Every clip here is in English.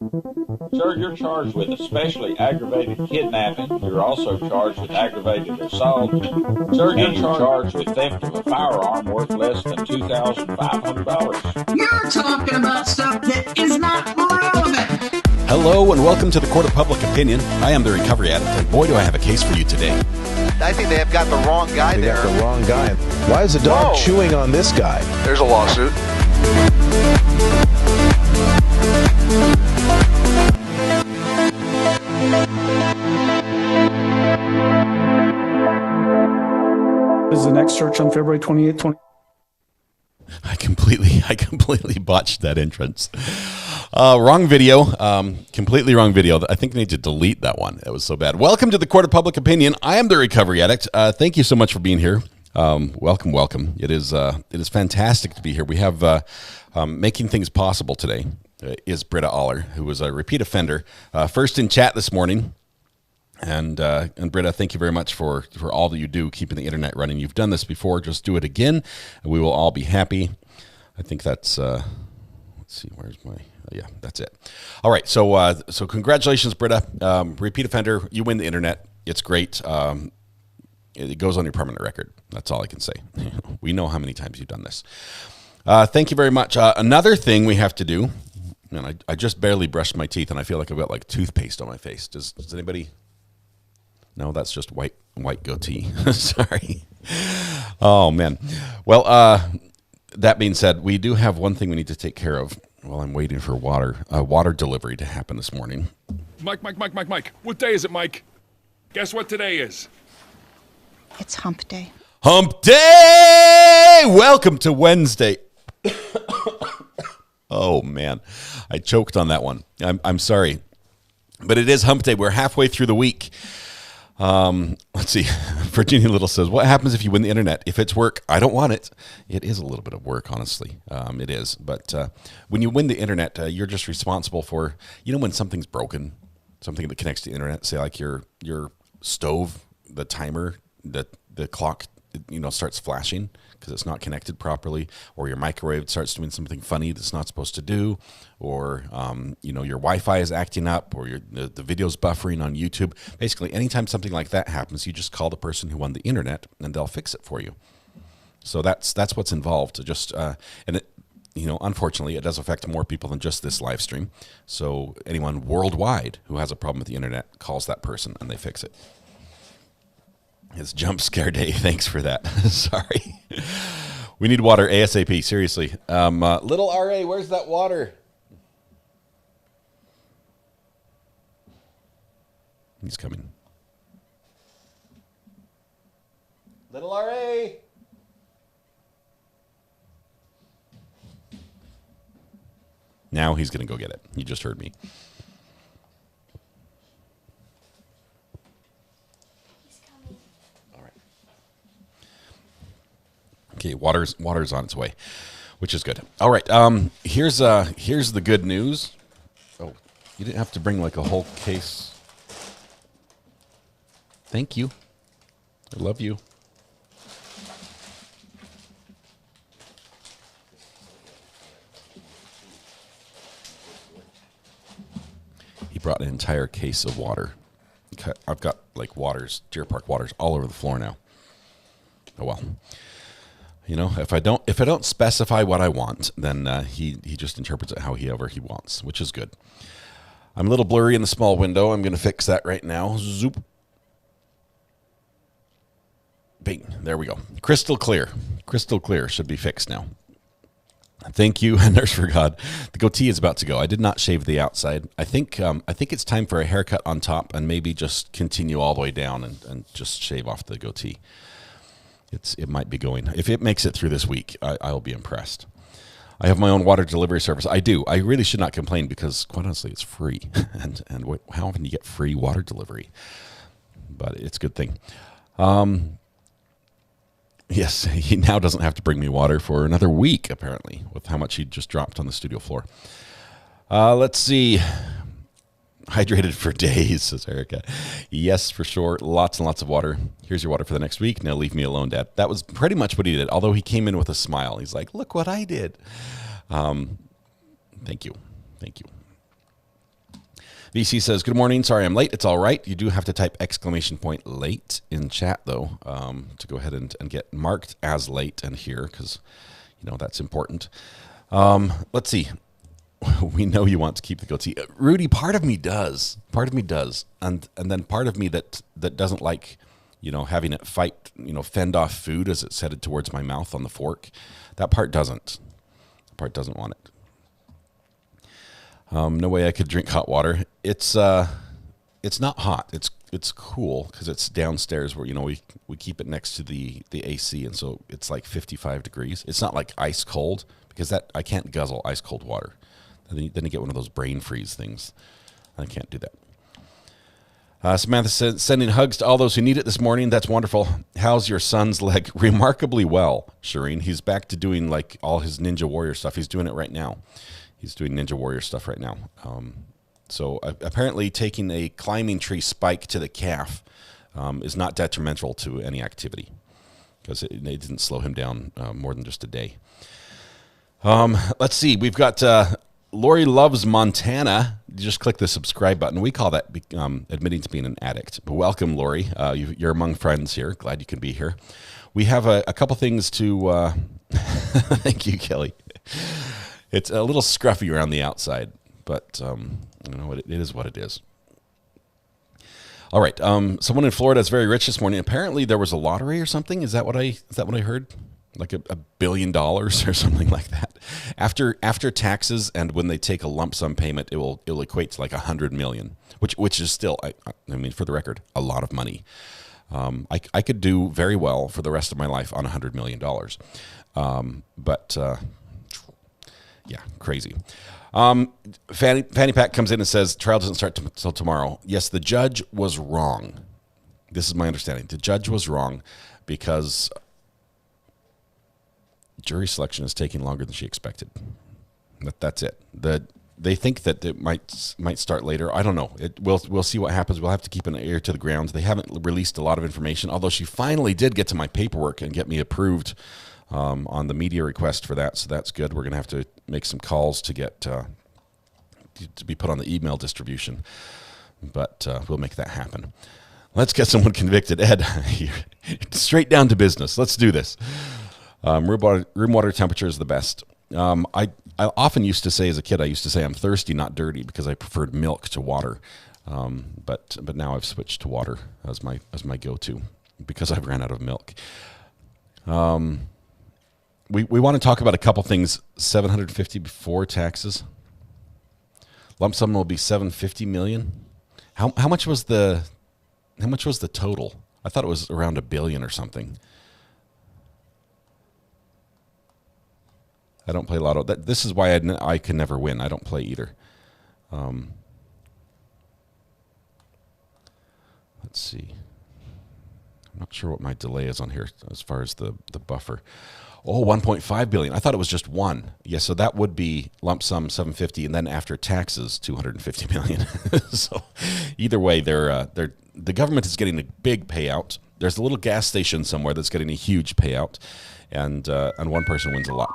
Sir, you're charged with especially aggravated kidnapping. You're also charged with aggravated assault. Sir, you're charged with theft of a firearm worth less than $2,500. You're talking about stuff that is not relevant. Hello and welcome to the Court of Public Opinion. I am the recovery addict, and boy, do I have a case for you today. I think they have got the wrong guy there. Got the wrong guy. Why is the dog chewing on this guy? There's a lawsuit. This is the next search on February 28th, I completely botched that entrance. Wrong video. Completely wrong video. I think I need to delete that one. It was so bad. Welcome to the Court of Public Opinion. I am the recovery addict. Thank you so much for being here. Welcome. It is fantastic to be here. We have making things possible today is Britta Aller, who was a repeat offender. First in chat this morning. And Britta, thank you very much for all that you do, keeping the internet running. You've done this before. Just do it again, and we will all be happy. I think that's, let's see, where's my, yeah, that's it. All right, so congratulations, Britta. Repeat offender, you win the internet. It's great. It goes on your permanent record. That's all I can say. We know how many times you've done this. Thank you very much. Another thing we have to do, and I just barely brushed my teeth, and I feel like I've got like toothpaste on my face. Does anybody... No, that's just white goatee. Sorry. Oh, man. Well, that being said, we do have one thing we need to take care of while I'm waiting for water delivery to happen this morning. Mike. What day is it, Mike? Guess what today is? It's hump day. Hump day! Welcome to Wednesday. Oh, man. I choked on that one. I'm sorry. But it is hump day. We're halfway through the week. Let's see. Virginia Little says, what happens if you win the internet? If it's work, I don't want it. It is a little bit of work, honestly. It is. But when you win the internet, you're just responsible for, when something's broken, something that connects to the internet, say like your stove, the timer, the clock, starts flashing because it's not connected properly, or your microwave starts doing something funny that's not supposed to do, or your Wi-Fi is acting up, or the video's buffering on YouTube. Basically, anytime something like that happens, you just call the person who won the internet, and they'll fix it for you. So that's what's involved. Unfortunately, it does affect more people than just this live stream. So anyone worldwide who has a problem with the internet calls that person, and they fix it. It's jump scare day. Thanks for that. Sorry. We need water ASAP. Seriously. Little RA, where's that water? He's coming. Little RA. Now he's going to go get it. You just heard me. Okay, water's on its way, which is good. All right, here's the good news. Oh, you didn't have to bring like a whole case. Thank you. I love you. He brought an entire case of water. I've got like Deer Park waters all over the floor now. Oh well. If I don't specify what I want, then he just interprets it however he wants, which is good. I'm a little blurry in the small window. I'm going to fix that right now. Zoop. Bing. There we go. Crystal clear. Crystal clear. Should be fixed now. Thank you, Nurse for God. The goatee is about to go. I did not shave the outside. I think it's time for a haircut on top and maybe just continue all the way down and just shave off the goatee. It might be going. If it makes it through this week, I'll be impressed. I have my own water delivery service. I do. I really should not complain because, quite honestly, it's free. and how often do you get free water delivery? But it's a good thing. Yes, he now doesn't have to bring me water for another week, apparently, with how much he just dropped on the studio floor. Let's see. Hydrated for days, says Erica. Yes, for sure. Lots and lots of water. Here's your water for the next week. Now leave me alone, Dad. That was pretty much what he did, although he came in with a smile. He's like, look what I did. Thank you. VC says, good morning. Sorry I'm late. It's all right. You do have to type exclamation point late in chat, though, to go ahead and get marked as late and here, because, you know, that's important. Let's see. We know you want to keep the goatee. Rudy, part of me does. Part of me does. And then part of me that doesn't like, you know, having it fight, you know, fend off food as it's headed towards my mouth on the fork. That part doesn't. That part doesn't want it. No way I could drink hot water. It's not hot. It's cool because it's downstairs where, you know, we keep it next to the AC, and so it's like 55 degrees. It's not like ice cold because that I can't guzzle ice cold water. Then you get one of those brain freeze things. I can't do that. Samantha said, sending hugs to all those who need it this morning. That's wonderful. How's your son's leg? Remarkably well, Shireen. He's back to doing like all his Ninja Warrior stuff. He's doing it right now. He's doing Ninja Warrior stuff right now. So apparently taking a climbing tree spike to the calf is not detrimental to any activity because it didn't slow him down more than just a day. Let's see. We've got Lori Loves Montana. You just click the subscribe button. We call that admitting to being an addict. But welcome, Lori. You're among friends here. Glad you can be here. We have a couple things to... Thank you, Kelly. It's a little scruffy around the outside, but you know, it is what it is. All right. Someone in Florida is very rich this morning. Apparently, there was a lottery or something. Is that what I heard? Like $1 billion or something like that. After taxes and when they take a lump sum payment, it'll equate to like $100 million, which is still, I mean, for the record, a lot of money. I could do very well for the rest of my life on $100 million. Yeah, crazy. Fanny Pack comes in and says, trial doesn't start until tomorrow. Yes, the judge was wrong. This is my understanding. The judge was wrong because jury selection is taking longer than she expected. That's it. They think that it might start later. I don't know. We'll see what happens. We'll have to keep an ear to the ground. They haven't released a lot of information, although she finally did get to my paperwork and get me approved on the media request for that, so that's good. We're going to have to make some calls to get to be put on the email distribution, but we'll make that happen. Let's get someone convicted. Ed, straight down to business. Let's do this. Room water temperature is the best. I often used to say as a kid, I used to say I'm thirsty, not dirty, because I preferred milk to water. But now I've switched to water as my go-to because I've ran out of milk. We want to talk about a couple things. $750 before taxes. Lump sum will be $750 million. How much was the total? I thought it was around $1 billion or something. I don't play lotto. This is why I can never win. I don't play either. Let's see. I'm not sure what my delay is on here as far as the buffer. Oh, 1.5 billion. I thought it was just one. Yeah, so that would be lump sum 750, and then after taxes 250 million. So either way, the government is getting a big payout. There's a little gas station somewhere that's getting a huge payout, and one person wins a lot.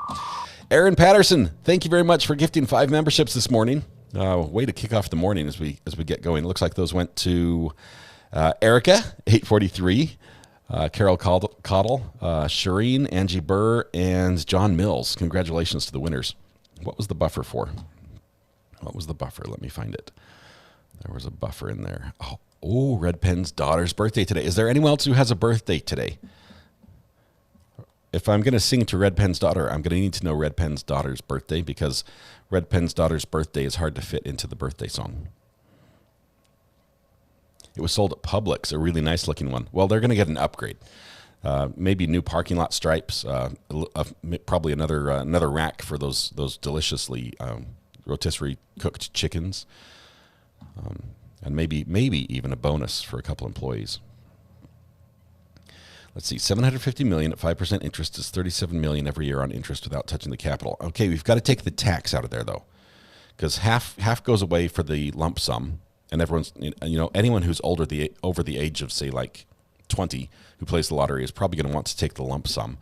Aaron Patterson, thank you very much for gifting 5 memberships this morning. Way to kick off the morning as we get going. It looks like those went to Erica, 843. Carol Cottle, Shireen, Angie Burr, and John Mills. Congratulations to the winners. What was the buffer for? What was the buffer? Let me find it. There was a buffer in there. Oh, Red Pen's daughter's birthday today. Is there anyone else who has a birthday today? If I'm going to sing to Red Pen's daughter, I'm going to need to know Red Pen's daughter's birthday because Red Pen's daughter's birthday is hard to fit into the birthday song. It was sold at Publix, a really nice looking one. Well, they're going to get an upgrade. Maybe new parking lot stripes, probably another rack for those deliciously rotisserie cooked chickens, and maybe even a bonus for a couple employees. Let's see, $750 million at 5% interest is $37 million every year on interest without touching the capital. Okay, we've got to take the tax out of there though, because half goes away for the lump sum. And everyone's, anyone who's over the age of, say, like 20 who plays the lottery is probably going to want to take the lump sum.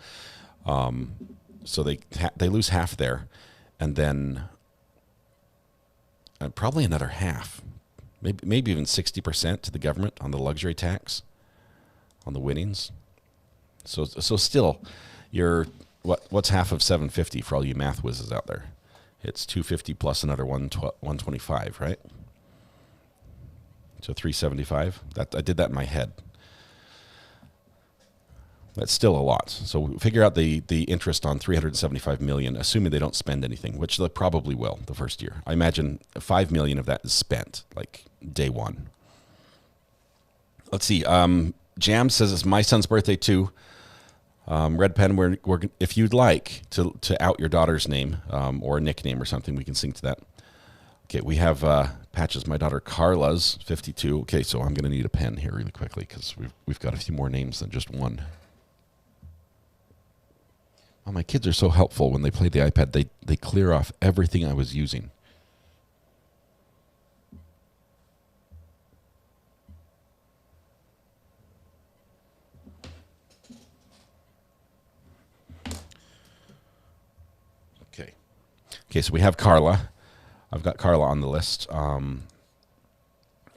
So they lose half there, and then probably another half maybe even 60% to the government on the luxury tax on the winnings. So still, you're what's half of 750 for all you math whizzes out there? It's 250 plus another 125, right? So 375. I did that in my head. That's still a lot. So figure out the interest on $375 million, assuming they don't spend anything, which they probably will the first year. I imagine $5 million of that is spent, like day one. Let's see. Jam says it's my son's birthday too. Red Pen, we're if you'd like to out your daughter's name or a nickname or something, we can sing to that. Okay, we have Patches. My daughter Carla's 52. Okay, so I'm going to need a pen here really quickly because we've got a few more names than just one. Oh, my kids are so helpful when they play the iPad. They clear off everything I was using. Okay, so we have Carla. I've got Carla on the list. Let's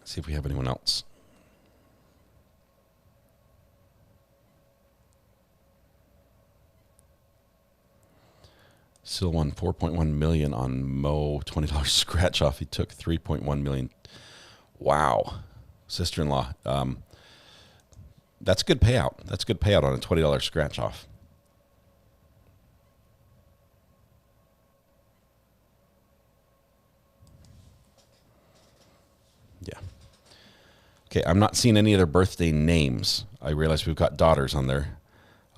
see if we have anyone else. Still won $4.1 million on Mo, $20 scratch off. He took $3.1 million. Wow, sister-in-law. That's a good payout. That's a good payout on a $20 scratch off. Yeah. Okay, I'm not seeing any other birthday names. I realize we've got daughters on there.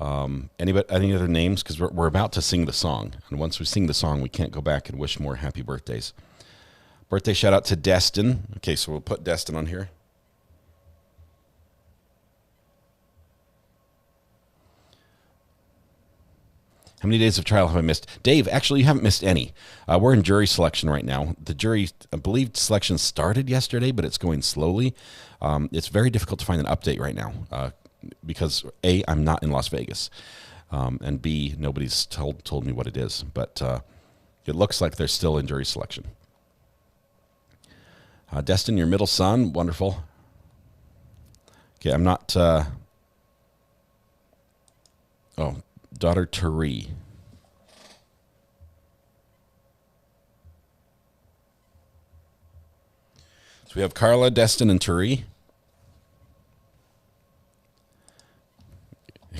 Any other names? Because we're about to sing the song. And once we sing the song, we can't go back and wish more happy birthdays. Birthday shout out to Destin. Okay, so we'll put Destin on here. How many days of trial have I missed? Dave, actually, you haven't missed any. We're in jury selection right now. The jury, I believe, selection started yesterday, but it's going slowly. It's very difficult to find an update right now because, A, I'm not in Las Vegas, and B, nobody's told me what it is. But it looks like they're still in jury selection. Destin, your middle son, wonderful. Okay, I'm not... daughter Tari. So we have Carla, Destin, and Tari.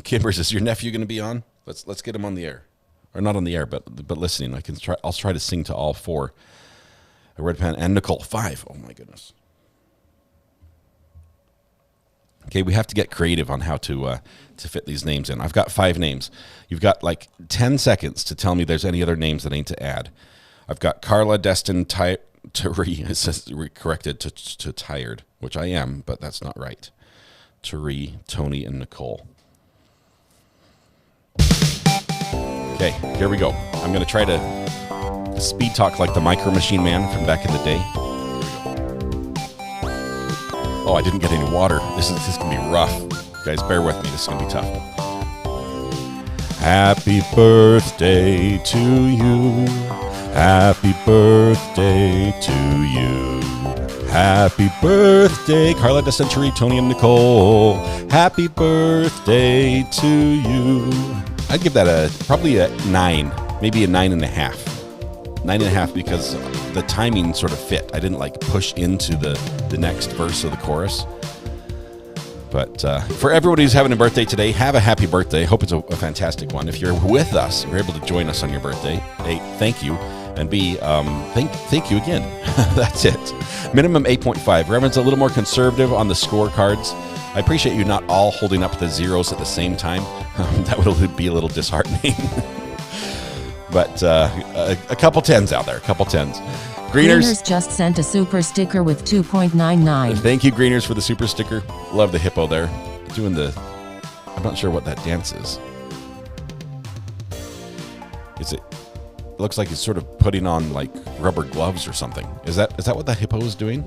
Kimber, is your nephew going to be on? Let's get him on the air, or not on the air, but listening. I'll try to sing to all four. Red Pen and Nicole 5. Oh my goodness. Okay, we have to get creative on how to fit these names in. I've got 5 names. You've got like 10 seconds to tell me there's any other names that I need to add. I've got Carla, Destin, Tari. It says corrected to Tired, which I am, but that's not right. Tari, Tony, and Nicole. Okay, here we go. I'm going to try to speed talk like the Micro Machine Man from back in the day. Oh, I didn't get any water. This is going to be rough. Guys, bear with me. This is going to be tough. Happy birthday to you. Happy birthday to you. Happy birthday, Carla DeCentury, Tony, and Nicole. Happy birthday to you. I'd give that probably a 9, maybe a 9.5. 9.5 because the timing sort of fit. I didn't like push into the next verse of the chorus. But for everybody who's having a birthday today, have a happy birthday. Hope it's a fantastic one. If you're with us, you're able to join us on your birthday, A, thank you. And B, thank you again. That's it. Minimum 8.5. Reverend's a little more conservative on the scorecards. I appreciate you not all holding up the zeros at the same time. That would be a little disheartening. But a couple 10s out there, a couple 10s. Greeners just sent a super sticker with 2.99. Thank you, Greeners, for the super sticker. Love the hippo there. Doing I'm not sure what that dance is. It looks like he's sort of putting on like rubber gloves or something. Is that what that hippo is doing?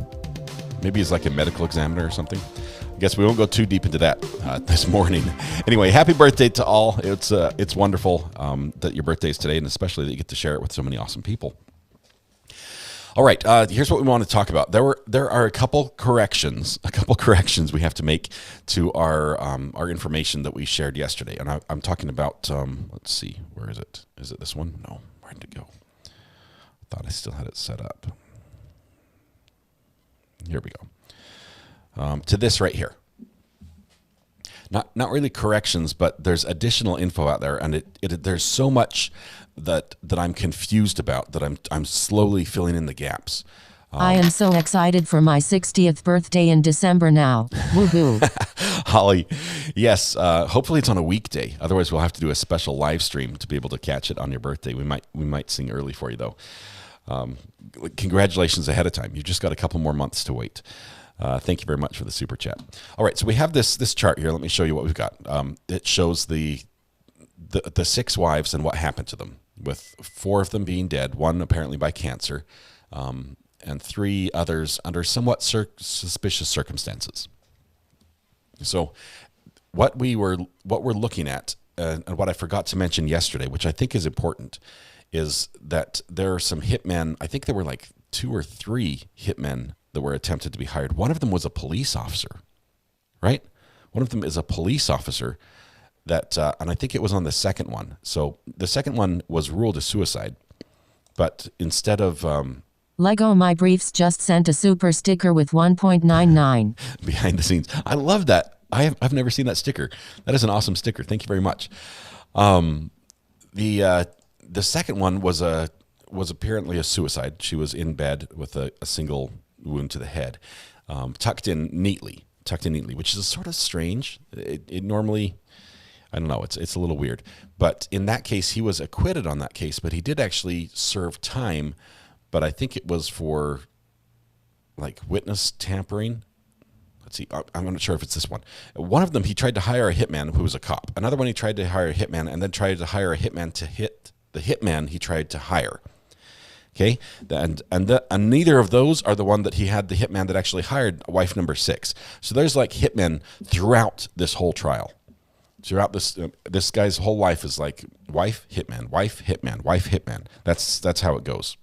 Maybe he's like a medical examiner or something. I guess we won't go too deep into that this morning. Anyway, happy birthday to all. It's wonderful that your birthday is today, and especially that you get to share it with so many awesome people. All right, here's what we want to talk about. There are a couple corrections we have to make to our information that we shared yesterday, and I'm talking about. Let's see, where is it? Is it this one? No, where did it go? I thought I still had it set up. Here we go. To this right here. Not really corrections, but there's additional info out there, and there's so much that I'm confused about that I'm slowly filling in the gaps. I am so excited for my 60th birthday in December now. Woohoo. Holly, yes, hopefully it's on a weekday. Otherwise, we'll have to do a special live stream to be able to catch it on your birthday. We might sing early for you, though. Congratulations ahead of time. You've just got a couple more months to wait. Thank you very much for the super chat. All right, so we have this chart here. Let me show you what we've got. It shows the 6 wives and what happened to them, with 4 of them being dead, 1 apparently by cancer, and 3 others under somewhat suspicious circumstances. So what we're looking at, and what I forgot to mention yesterday, which I think is important, is that there are some hitmen. I think there were like 2 or 3 hitmen that were attempted to be hired. One of them was a police officer, right? One of them is a police officer that, and I think it was on the second one. So the second one was ruled a suicide, but instead of... Lego My Briefs just sent a super sticker with 1.99. Behind the scenes. I love that. I've never seen that sticker. That is an awesome sticker. Thank you very much. The second one was apparently a suicide. She was in bed with a single wound to the head, tucked in neatly, which is sort of strange. It normally, I don't know, it's a little weird. But in that case, he was acquitted on that case, but he did actually serve time. But I think it was for like witness tampering. Let's see, I'm not sure if it's this one. One of them, he tried to hire a hitman who was a cop. Another one, he tried to hire a hitman and then tried to hire a hitman to hit the hitman he tried to hire. Okay, and neither of those are the one that he had the hitman that actually hired wife number 6. So there's like hitmen throughout this whole trial. Throughout this guy's whole life is like wife hitman, wife hitman, wife hitman. That's how it goes.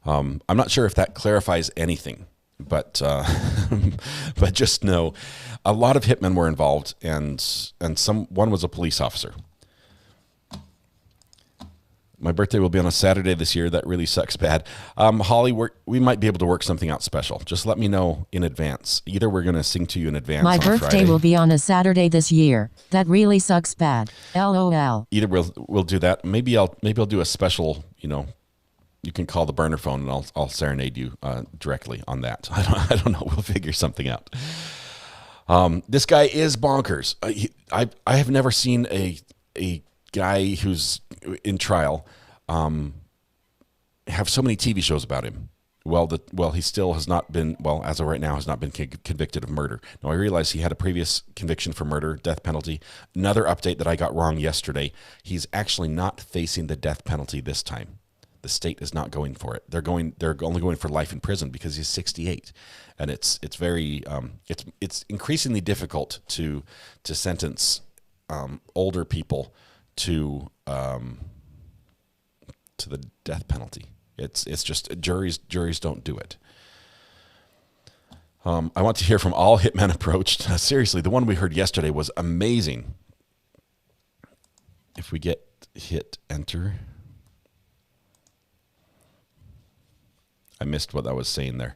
I'm not sure if that clarifies anything, but but just know a lot of hitmen were involved, and one was a police officer. My birthday will be on a Saturday this year. That really sucks bad. Holly, we might be able to work something out special. Just let me know in advance. Either we're going to sing to you in advance. My on birthday Friday. will be on a Saturday this year. That really sucks bad. LOL. Either we'll do that. Maybe I'll do a special. You can call the burner phone and I'll serenade you directly on that. I don't know. We'll figure something out. This guy is bonkers. I have never seen a guy who's in trial have so many TV shows about him. Well, he still has not been, as of right now, has not been convicted of murder. Now, I realize he had a previous conviction for murder, death penalty. Another update that I got wrong yesterday, he's actually not facing the death penalty this time. The state is not going for it. They're only going for life in prison because he's 68, and it's very it's increasingly difficult to sentence older people to the death penalty. It's just juries don't do it. I want to hear from all hitmen approached. Seriously, the one we heard yesterday was amazing. If we hit enter. I missed what I was saying there.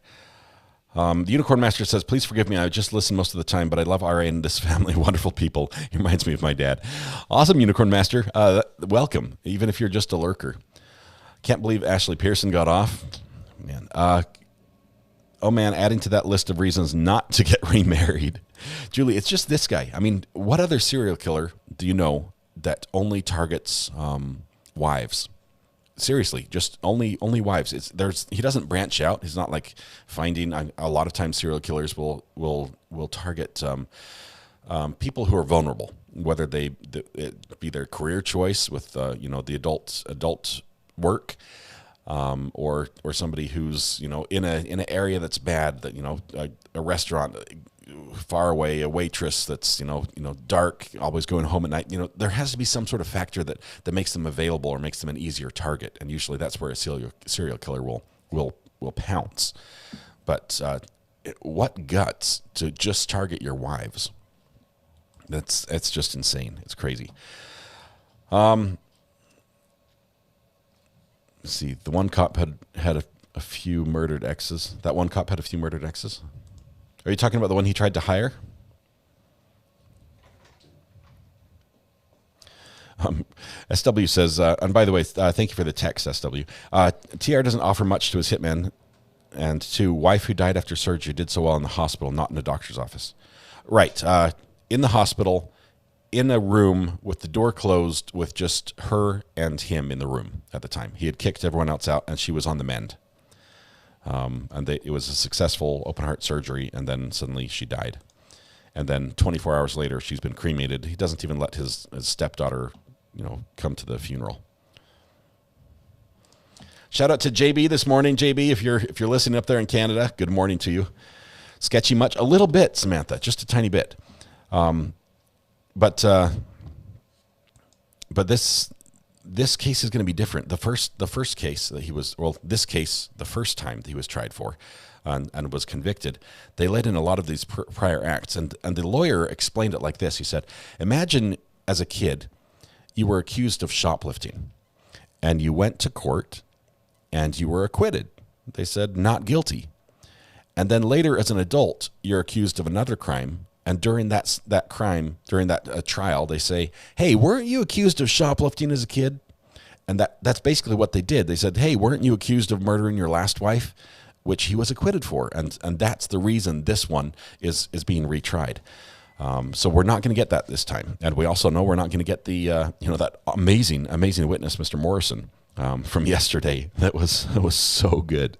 The Unicorn Master says, please forgive me. I just listen most of the time, but I love RA and this family. Wonderful people. He reminds me of my dad. Awesome, Unicorn Master. Welcome, even if you're just a lurker. Can't believe Ashley Pearson got off. Man. Adding to that list of reasons not to get remarried. Julie, it's just this guy. I mean, what other serial killer do you know that only targets wives? Seriously, just only wives. He doesn't branch out. He's not like finding. A lot of times, serial killers will target people who are vulnerable, whether it be their career choice with the adult work, or somebody who's in an area that's bad, that a restaurant, far away, a waitress that's, dark, always going home at night. There has to be some sort of factor that makes them available or makes them an easier target. And usually that's where a serial killer will pounce. But what guts to just target your wives? It's just insane. It's crazy. Let's see. The one cop had a few murdered exes. That one cop had a few murdered exes. Are you talking about the one he tried to hire? SW says, and by the way, thank you for the text, SW. TR doesn't offer much to his hitman, and to wife who died after surgery did so well in the hospital, not in a doctor's office. Right. In the hospital, in a room with the door closed with just her and him in the room at the time. He had kicked everyone else out, and she was on the mend. It was a successful open heart surgery, and then suddenly she died. And then 24 hours later, she's been cremated. He doesn't even let his stepdaughter, come to the funeral. Shout out to JB this morning. JB, if you're listening up there in Canada, good morning to you. Sketchy much? A little bit, Samantha, just a tiny bit. But this case is going to be different. The first case that the first time that he was tried for and was convicted, they let in a lot of these prior acts. And the lawyer explained it like this. He said, imagine as a kid, you were accused of shoplifting and you went to court and you were acquitted. They said, not guilty. And then later as an adult, you're accused of another crime. And during that trial, they say, hey, weren't you accused of shoplifting as a kid? And that's basically what they did. They said, hey, weren't you accused of murdering your last wife? Which he was acquitted for. And that's the reason this one is being retried. So we're not going to get that this time. And we also know we're not going to get the, that amazing witness, Mr. Morrison, from yesterday. That was so good.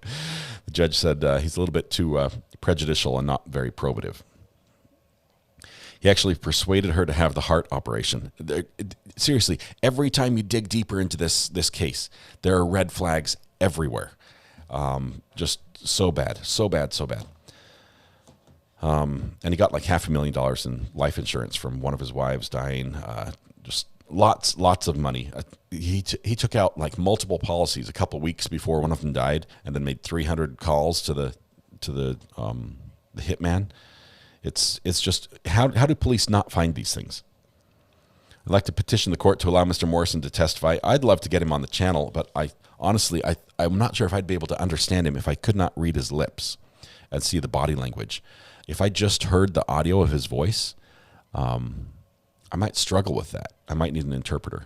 The judge said he's a little bit too prejudicial and not very probative. He actually persuaded her to have the heart operation. Seriously, every time you dig deeper into this case, there are red flags everywhere. Just so bad. And he got like $500,000 in life insurance from one of his wives dying. Just lots of money. He took out like multiple policies a couple weeks before one of them died, and then made 300 calls to the hitman. It's just, how do police not find these things? I'd like to petition the court to allow Mr. Morrison to testify. I'd love to get him on the channel, but I'm not sure if I'd be able to understand him if I could not read his lips and see the body language. If I just heard the audio of his voice, I might struggle with that. I might need an interpreter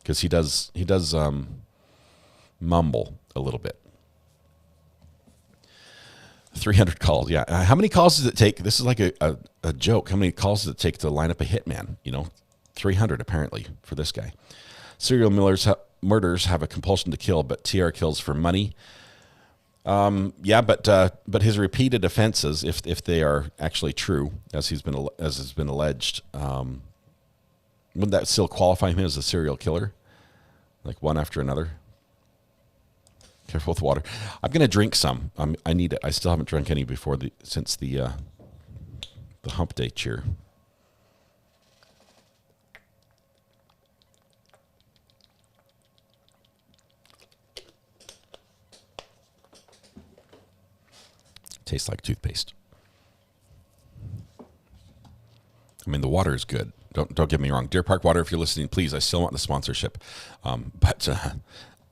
because he does mumble a little bit. 300 calls, yeah. How many calls does it take? This is like a joke. How many calls does it take to line up a hitman? 300 apparently for this guy. Serial murders have a compulsion to kill, but TR kills for money. But his repeated offenses, if they are actually true, as has been alleged, wouldn't that still qualify him as a serial killer? Like one after another? Careful with water. I'm going to drink some. I need it. I still haven't drank any since the hump day cheer. Tastes like toothpaste. I mean, the water is good. Don't get me wrong. Deer Park Water, if you're listening, please, I still want the sponsorship. But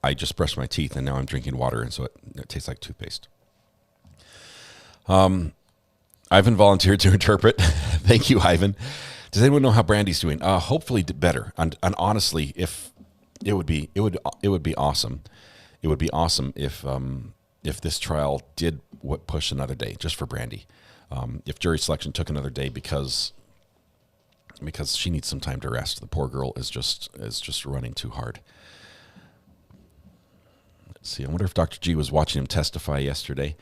I just brushed my teeth and now I'm drinking water, and so it tastes like toothpaste. Ivan volunteered to interpret. Thank you, Ivan. Does anyone know how Brandy's doing? Hopefully better. And honestly, if it would be awesome. It would be awesome if this trial did push another day just for Brandy. If jury selection took another day because she needs some time to rest. The poor girl is just running too hard. Let's see. I wonder if Dr. G was watching him testify yesterday.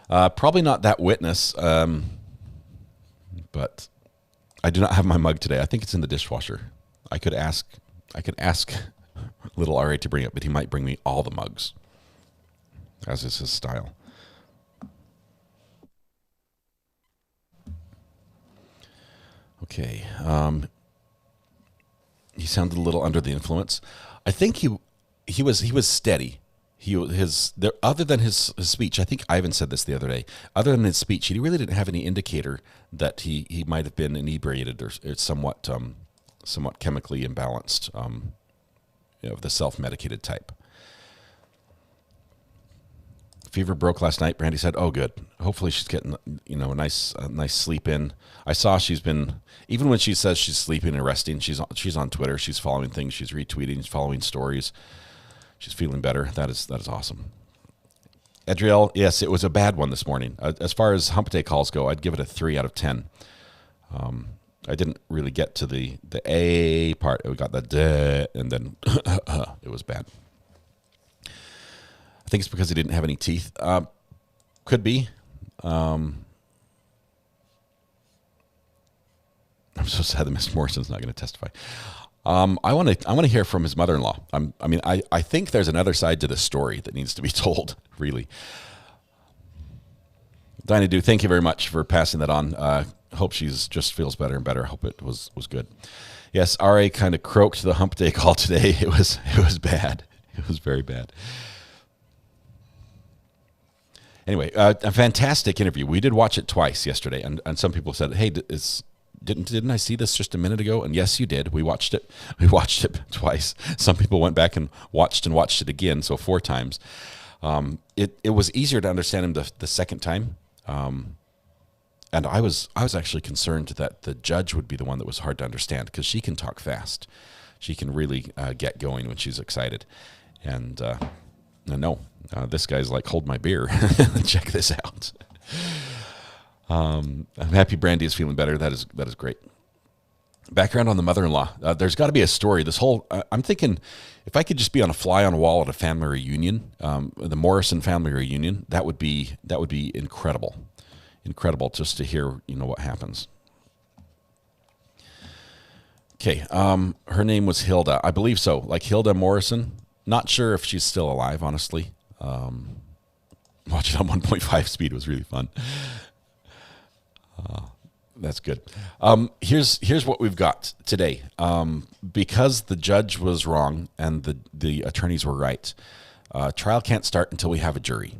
Probably not that witness, but I do not have my mug today. I think it's in the dishwasher. I could ask little R.A. to bring it, but he might bring me all the mugs, as is his style. Okay. He sounded a little under the influence. I think he was steady. Other than his speech, I think Ivan said this the other day. Other than his speech, he really didn't have any indicator that he might have been inebriated or somewhat chemically imbalanced, of the self-medicated type. Fever broke last night. Brandy said, "Oh, good. Hopefully she's getting a nice sleep in." I saw she's been, even when she says she's sleeping and resting, she's on Twitter. She's following things. She's retweeting. She's following stories. She's feeling better. That is awesome. Adriel, yes, it was a bad one this morning. As far as hump day calls go, I'd give it a 3 out of 10. I didn't really get to the A part. We got the D, and then it was bad. I think it's because he didn't have any teeth. Could be. I'm so sad that Mr. Morrison's not going to testify. I want to hear from his mother-in-law. I think there's another side to the story that needs to be told. Really, Dinah Do, thank you very much for passing that on. Hope she's just feels better and better. Hope it was good. Yes, RA kind of croaked the hump day call today. It was bad. It was very bad. Anyway, a fantastic interview. We did watch it twice yesterday, and some people said, "Hey, didn't I see this just a minute ago?" And yes, you did. We watched it. We watched it twice. Some people went back and watched it again, so 4 times. It was easier to understand him the second time, and I was actually concerned that the judge would be the one that was hard to understand, because she can talk fast. She can really get going when she's excited, and no. This guy's like, hold my beer. Check this out. I'm happy Brandy is feeling better. That is great. Background on the mother-in-law. There's got to be a story. This whole I'm thinking, if I could just be on a fly on a wall at a family reunion, the Morrison family reunion, that would be incredible. Incredible just to hear what happens. Okay. Her name was Hilda. I believe so. Like Hilda Morrison. Not sure if she's still alive, honestly. Watch it on 1.5 speed was really fun. That's good. Here's what we've got today. Because the judge was wrong and the attorneys were right, trial can't start until we have a jury.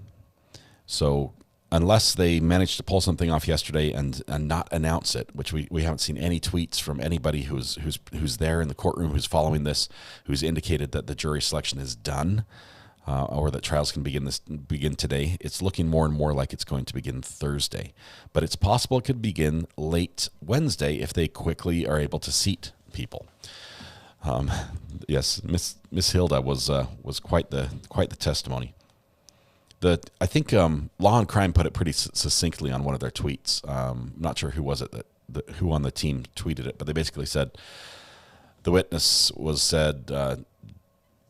So unless they managed to pull something off yesterday and not announce it, which we haven't seen any tweets from anybody who's there in the courtroom, who's following this, who's indicated that the jury selection is done, or that trials can begin today. It's looking more and more like it's going to begin Thursday, but it's possible it could begin late Wednesday if they quickly are able to seat people. Yes, Miss Hilda was quite the testimony. I think Law and Crime put it pretty succinctly on one of their tweets. Not sure who was it who on the team tweeted it, but they basically said the witness said,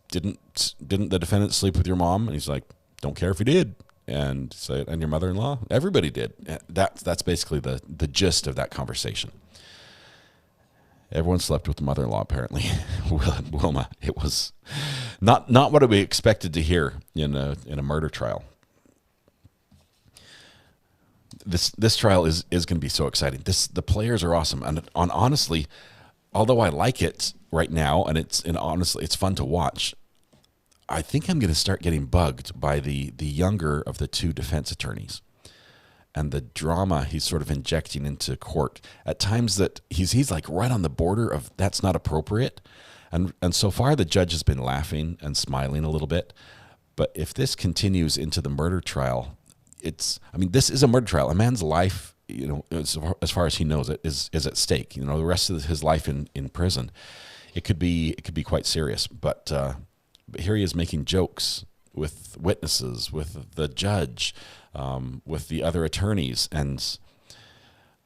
didn't the defendant sleep with your mom? And he's like, don't care if he did. And say, and your mother-in-law? Everybody did. That's basically the gist of that conversation. Everyone slept with the mother-in-law, apparently. Wilma. It was not what we expected to hear in a murder trial. This trial is going to be so exciting. The players are awesome, and honestly, although I like it right now, and honestly it's fun to watch, I think I'm going to start getting bugged by the younger of the 2 defense attorneys. And the drama he's sort of injecting into court at times that he's like right on the border of that's not appropriate. And so far the judge has been laughing and smiling a little bit. But if this continues into the murder trial, this is a murder trial. A man's life, as far as he knows it, is at stake. The rest of his life in prison. It could be quite serious. But here he is making jokes with witnesses, with the judge, with the other attorneys, and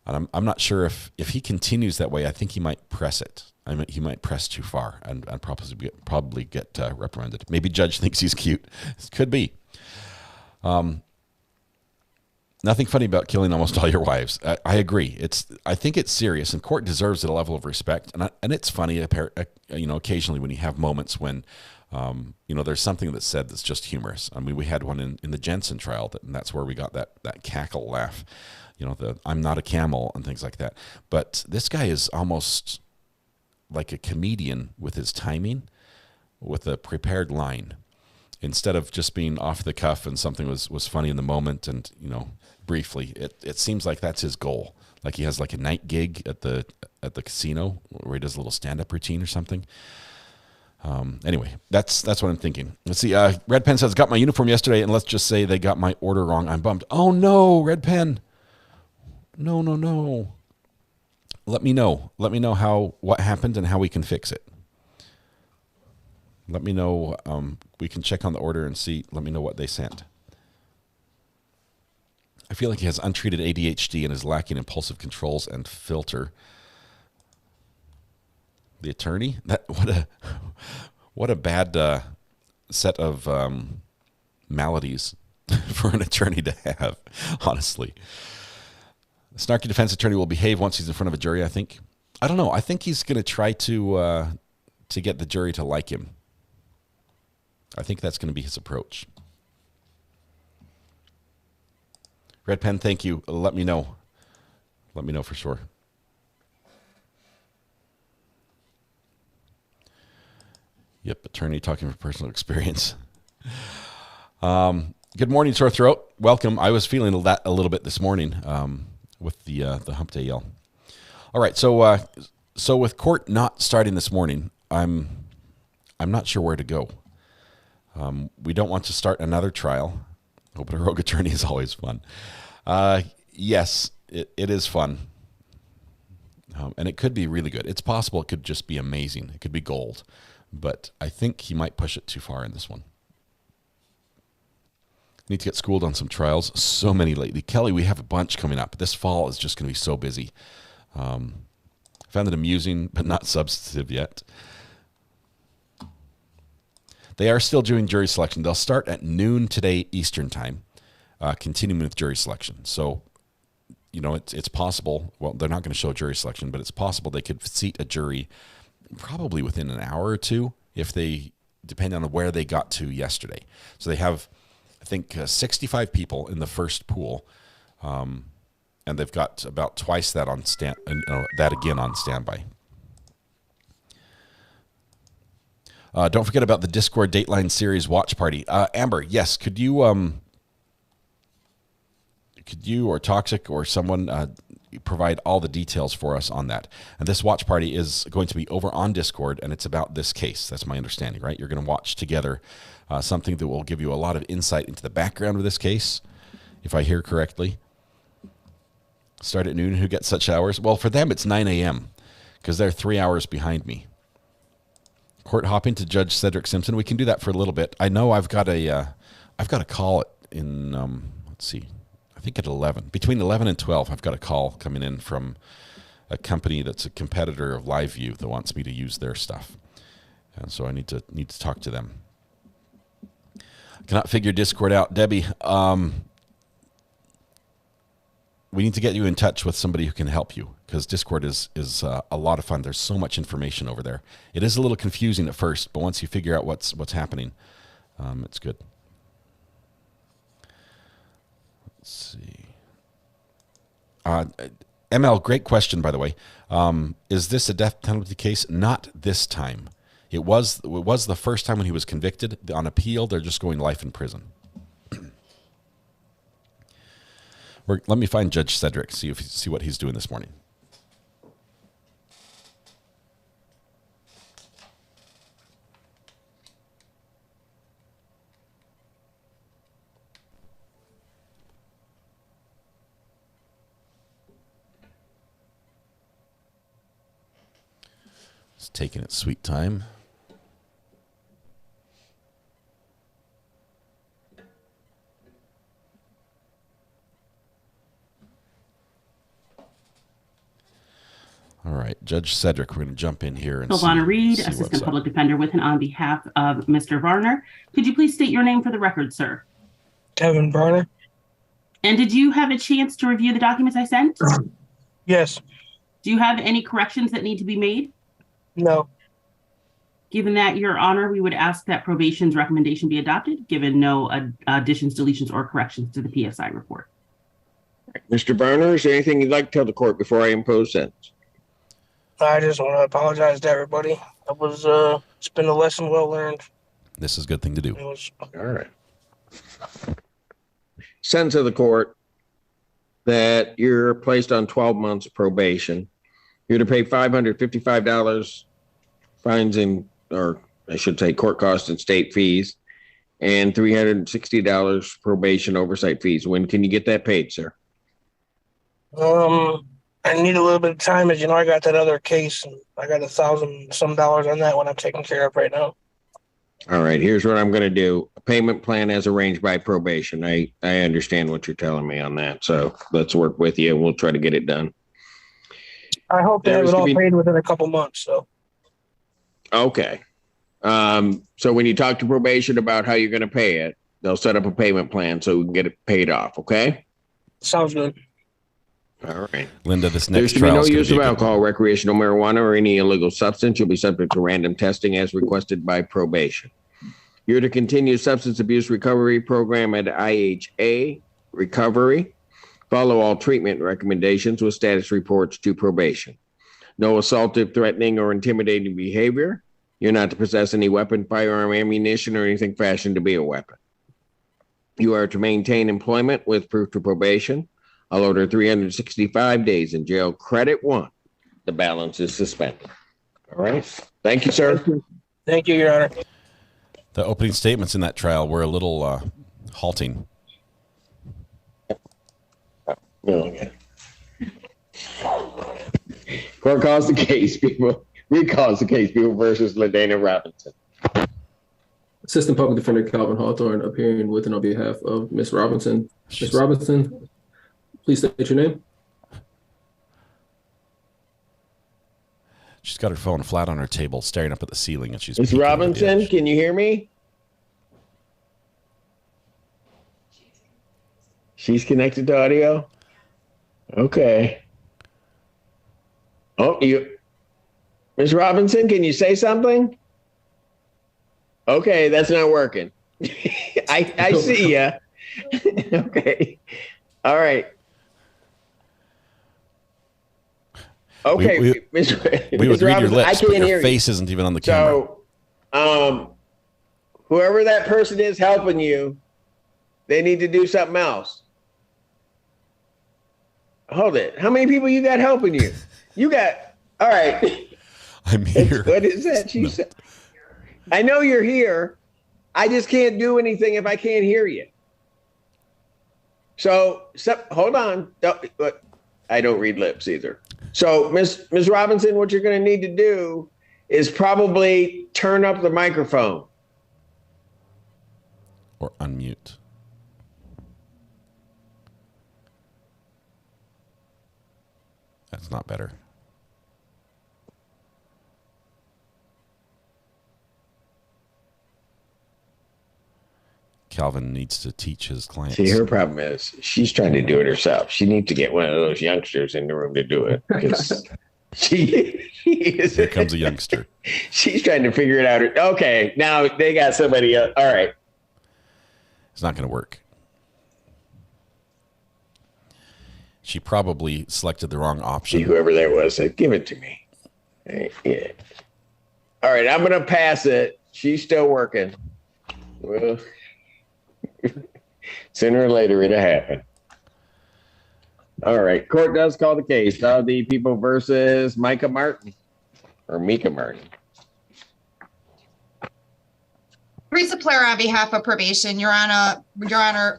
I'm not sure if he continues that way. I think he might press it. He might press too far and probably get reprimanded. Maybe judge thinks he's cute. It could be. Nothing funny about killing almost all your wives. I agree. I think it's serious, and court deserves a level of respect. And it's funny, occasionally when you have moments when there's something that's said that's just humorous. I mean, we had one in the Jensen trial, and that's where we got that cackle laugh. you know, the I'm not a camel and things like that. But this guy is almost like a comedian with his timing, with a prepared line. Instead of just being off the cuff and something was funny in the moment and, you know, briefly, it seems like that's his goal. Like he has like a night gig at the casino where he does a little stand-up routine or something. Anyway, that's what I'm thinking. Let's see. Red Pen says, got my uniform yesterday, and let's just say they got my order wrong. I'm bummed. Oh, no, Red Pen. No. Let me know. Let me know what happened and how we can fix it. Let me know. We can check on the order and see. Let me know what they sent. I feel like he has untreated ADHD and is lacking impulsive controls and filter. The attorney? What a bad set of maladies for an attorney to have, honestly. The snarky defense attorney will behave once he's in front of a jury, I think. I don't know. I think he's going to try to get the jury to like him. I think that's going to be his approach. Red Pen, thank you. Let me know. Let me know for sure. Yep, attorney talking from personal experience. Good morning, sore throat. Welcome. I was feeling that a little bit this morning with the hump day yell. All right, so with court not starting this morning, I'm not sure where to go. We don't want to start another trial. Open a rogue attorney is always fun. Yes, it is fun. And it could be really good. It's possible it could just be amazing. It could be gold. But I think he might push it too far in this one. Need to get schooled on some trials. So many lately. Kelly, we have a bunch coming up. This fall is just going to be so busy. Found it amusing, but not substantive yet. They are still doing jury selection. They'll start at noon today Eastern time, continuing with jury selection. So, you know, it's possible. Well, they're not going to show jury selection, but it's possible they could seat a jury probably within an hour or two, if they, depending on where they got to yesterday. So they have, I think, 65 people in the first pool, and they've got about twice that on that again on standby. Don't forget about the Discord Dateline series watch party. Amber, yes, could you or Toxic or someone provide all the details for us on that? And this watch party is going to be over on Discord, and it's about this case. That's my understanding, right? You're going to watch together something that will give you a lot of insight into the background of this case, if I hear correctly. Start at noon. Who gets such hours? Well, for them, it's 9 a.m. because they're 3 hours behind me. Court hopping to Judge Cedric Simpson. We can do that for a little bit. I know I've got a call in, let's see, I think at 11. Between 11 and 12, I've got a call coming in from a company that's a competitor of LiveView that wants me to use their stuff. And so I need to talk to them. Cannot figure Discord out. Debbie, we need to get you in touch with somebody who can help you, because Discord is a lot of fun. There's so much information over there. It is a little confusing at first, but once you figure out what's happening, it's good. Let's see. ML, great question, by the way. Is this a death penalty case? Not this time. It was the first time when he was convicted. On appeal, they're just going life in prison. Let me find Judge Cedric, see what he's doing this morning. It's taking its sweet time. All right, Judge Cedric, we're going to jump in here and Silvana Reed, Assistant Public Defender with and on behalf of Mr. Varner. Could you please state your name for the record, sir? Kevin Varner. And did you have a chance to review the documents I sent? Yes. Do you have any corrections that need to be made? No. Given that, Your Honor, we would ask that probation's recommendation be adopted, given no additions, deletions, or corrections to the PSI report. Mr. Barner, is there anything you'd like to tell the court before I impose sentence? I just want to apologize to everybody. It's been a lesson well learned. This is a good thing to do. All right. Sentence of the court that you're placed on 12 months of probation. You're to pay $555 fines or I should say court costs and state fees, and $360 probation oversight fees. When can you get that paid, sir? I need a little bit of time. As you know, I got that other case, and I got $1,000 some on that one I'm taking care of right now. All right, here's what I'm going to do. A payment plan as arranged by probation. I understand what you're telling me on that, so let's work with you, and we'll try to get it done. I hope to have it all paid within a couple months. So. Okay. So when you talk to probation about how you're going to pay it, they'll set up a payment plan so we can get it paid off, okay? Sounds good. All right. Linda, this next There's to be no use of alcohol, recreational marijuana, or any illegal substance. You'll be subject to random testing as requested by probation. You're to continue substance abuse recovery program at IHA Recovery. Follow all treatment recommendations with status reports to probation. No assaultive, threatening, or intimidating behavior. You're not to possess any weapon, firearm, ammunition, or anything fashioned to be a weapon. You are to maintain employment with proof to probation. I'll order 365 days in jail. Credit 1. The balance is suspended. All right. Thank you, sir. Thank you, Your Honor. The opening statements in that trial were a little halting. Okay. Court calls the case, people. Recalls the case, people versus LaDana Robinson. Assistant Public Defender Calvin Hawthorne appearing with and on behalf of Ms. Robinson. Ms. Robinson, please state your name. She's got her phone flat on her table, staring up at the ceiling, and she's. Ms. Robinson, can you hear me? She's connected to audio? Okay. Oh, Ms. Robinson, can you say something? Okay, that's not working. I see ya. Okay. All right. Okay, we would read your lips, but your face isn't even on the camera. So, whoever that person is helping you, they need to do something else. Hold it. How many people you got helping you? You got, all right. I'm here. What is that she said? I know you're here. I just can't do anything if I can't hear you. So hold on. I don't read lips either. So Ms. Robinson, what you're going to need to do is probably turn up the microphone. Or unmute. That's not better. Calvin needs to teach his clients. See, her problem is she's trying to do it herself. She needs to get one of those youngsters in the room to do it. Because she is. Here comes a youngster. She's trying to figure it out. Okay, now they got somebody else. All right. It's not going to work. She probably selected the wrong option. See, whoever that was said, give it to me. Yeah. All right, I'm going to pass it. She's still working. Well, sooner or later it'll happen. All right, court does call the case. Now the people versus Micah Martin or Mika Martin. Teresa Player on behalf of probation. Your Honor,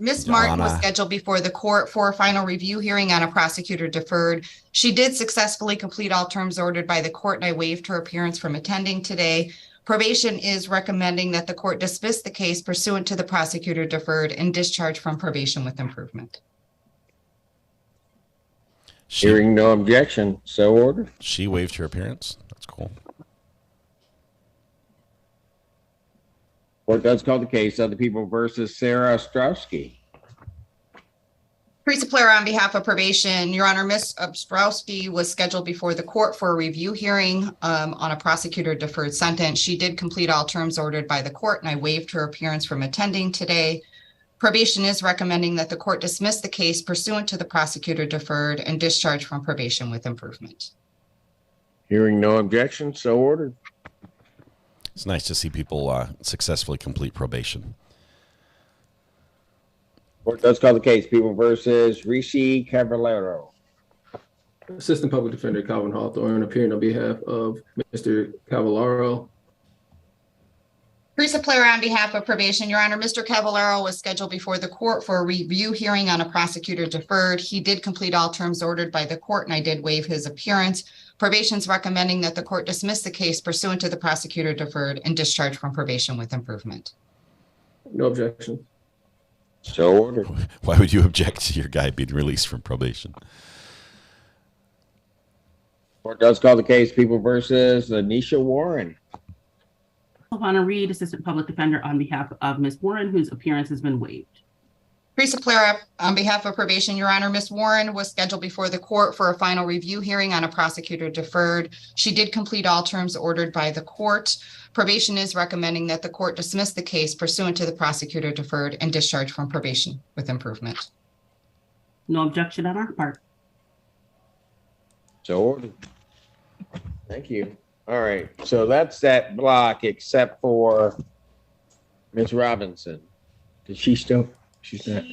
Ms. Martin was scheduled before the court for a final review hearing on a prosecutor deferred. She did successfully complete all terms ordered by the court, and I waived her appearance from attending today. Probation is recommending that the court dismiss the case pursuant to the prosecutor deferred and discharge from probation with improvement. Hearing no objection, so ordered. She waived her appearance. That's cool. Court does call the case of the people versus Sarah Ostrowski. Teresa Player on behalf of probation. Your Honor, Ms. Ostrowski was scheduled before the court for a review hearing on a prosecutor deferred sentence. She did complete all terms ordered by the court, and I waived her appearance from attending today. Probation is recommending that the court dismiss the case pursuant to the prosecutor deferred and discharge from probation with improvement. Hearing no objection, so ordered. It's nice to see people successfully complete probation. Court does call the case. People versus Rishi Cavallero. Assistant Public Defender Calvin Hawthorne appearing on behalf of Mr. Cavallaro. Teresa Player on behalf of probation. Your Honor, Mr. Cavallaro was scheduled before the court for a review hearing on a prosecutor deferred. He did complete all terms ordered by the court, and I did waive his appearance. Probation's recommending that the court dismiss the case pursuant to the prosecutor deferred and discharge from probation with improvement. No objection. So ordered. Why would you object to your guy being released from probation? Court does call the case. People versus Anisha Warren. Silvana Reed, Assistant Public Defender on behalf of Ms. Warren, whose appearance has been waived. Teresa Player on behalf of probation. Your Honor, Ms. Warren was scheduled before the court for a final review hearing on a prosecutor deferred. She did complete all terms ordered by the court. Probation is recommending that the court dismiss the case pursuant to the prosecutor deferred and discharge from probation with improvement. No objection on our part. So ordered. Thank you. All right. So that's that block except for Ms. Robinson. Did she still? She's not.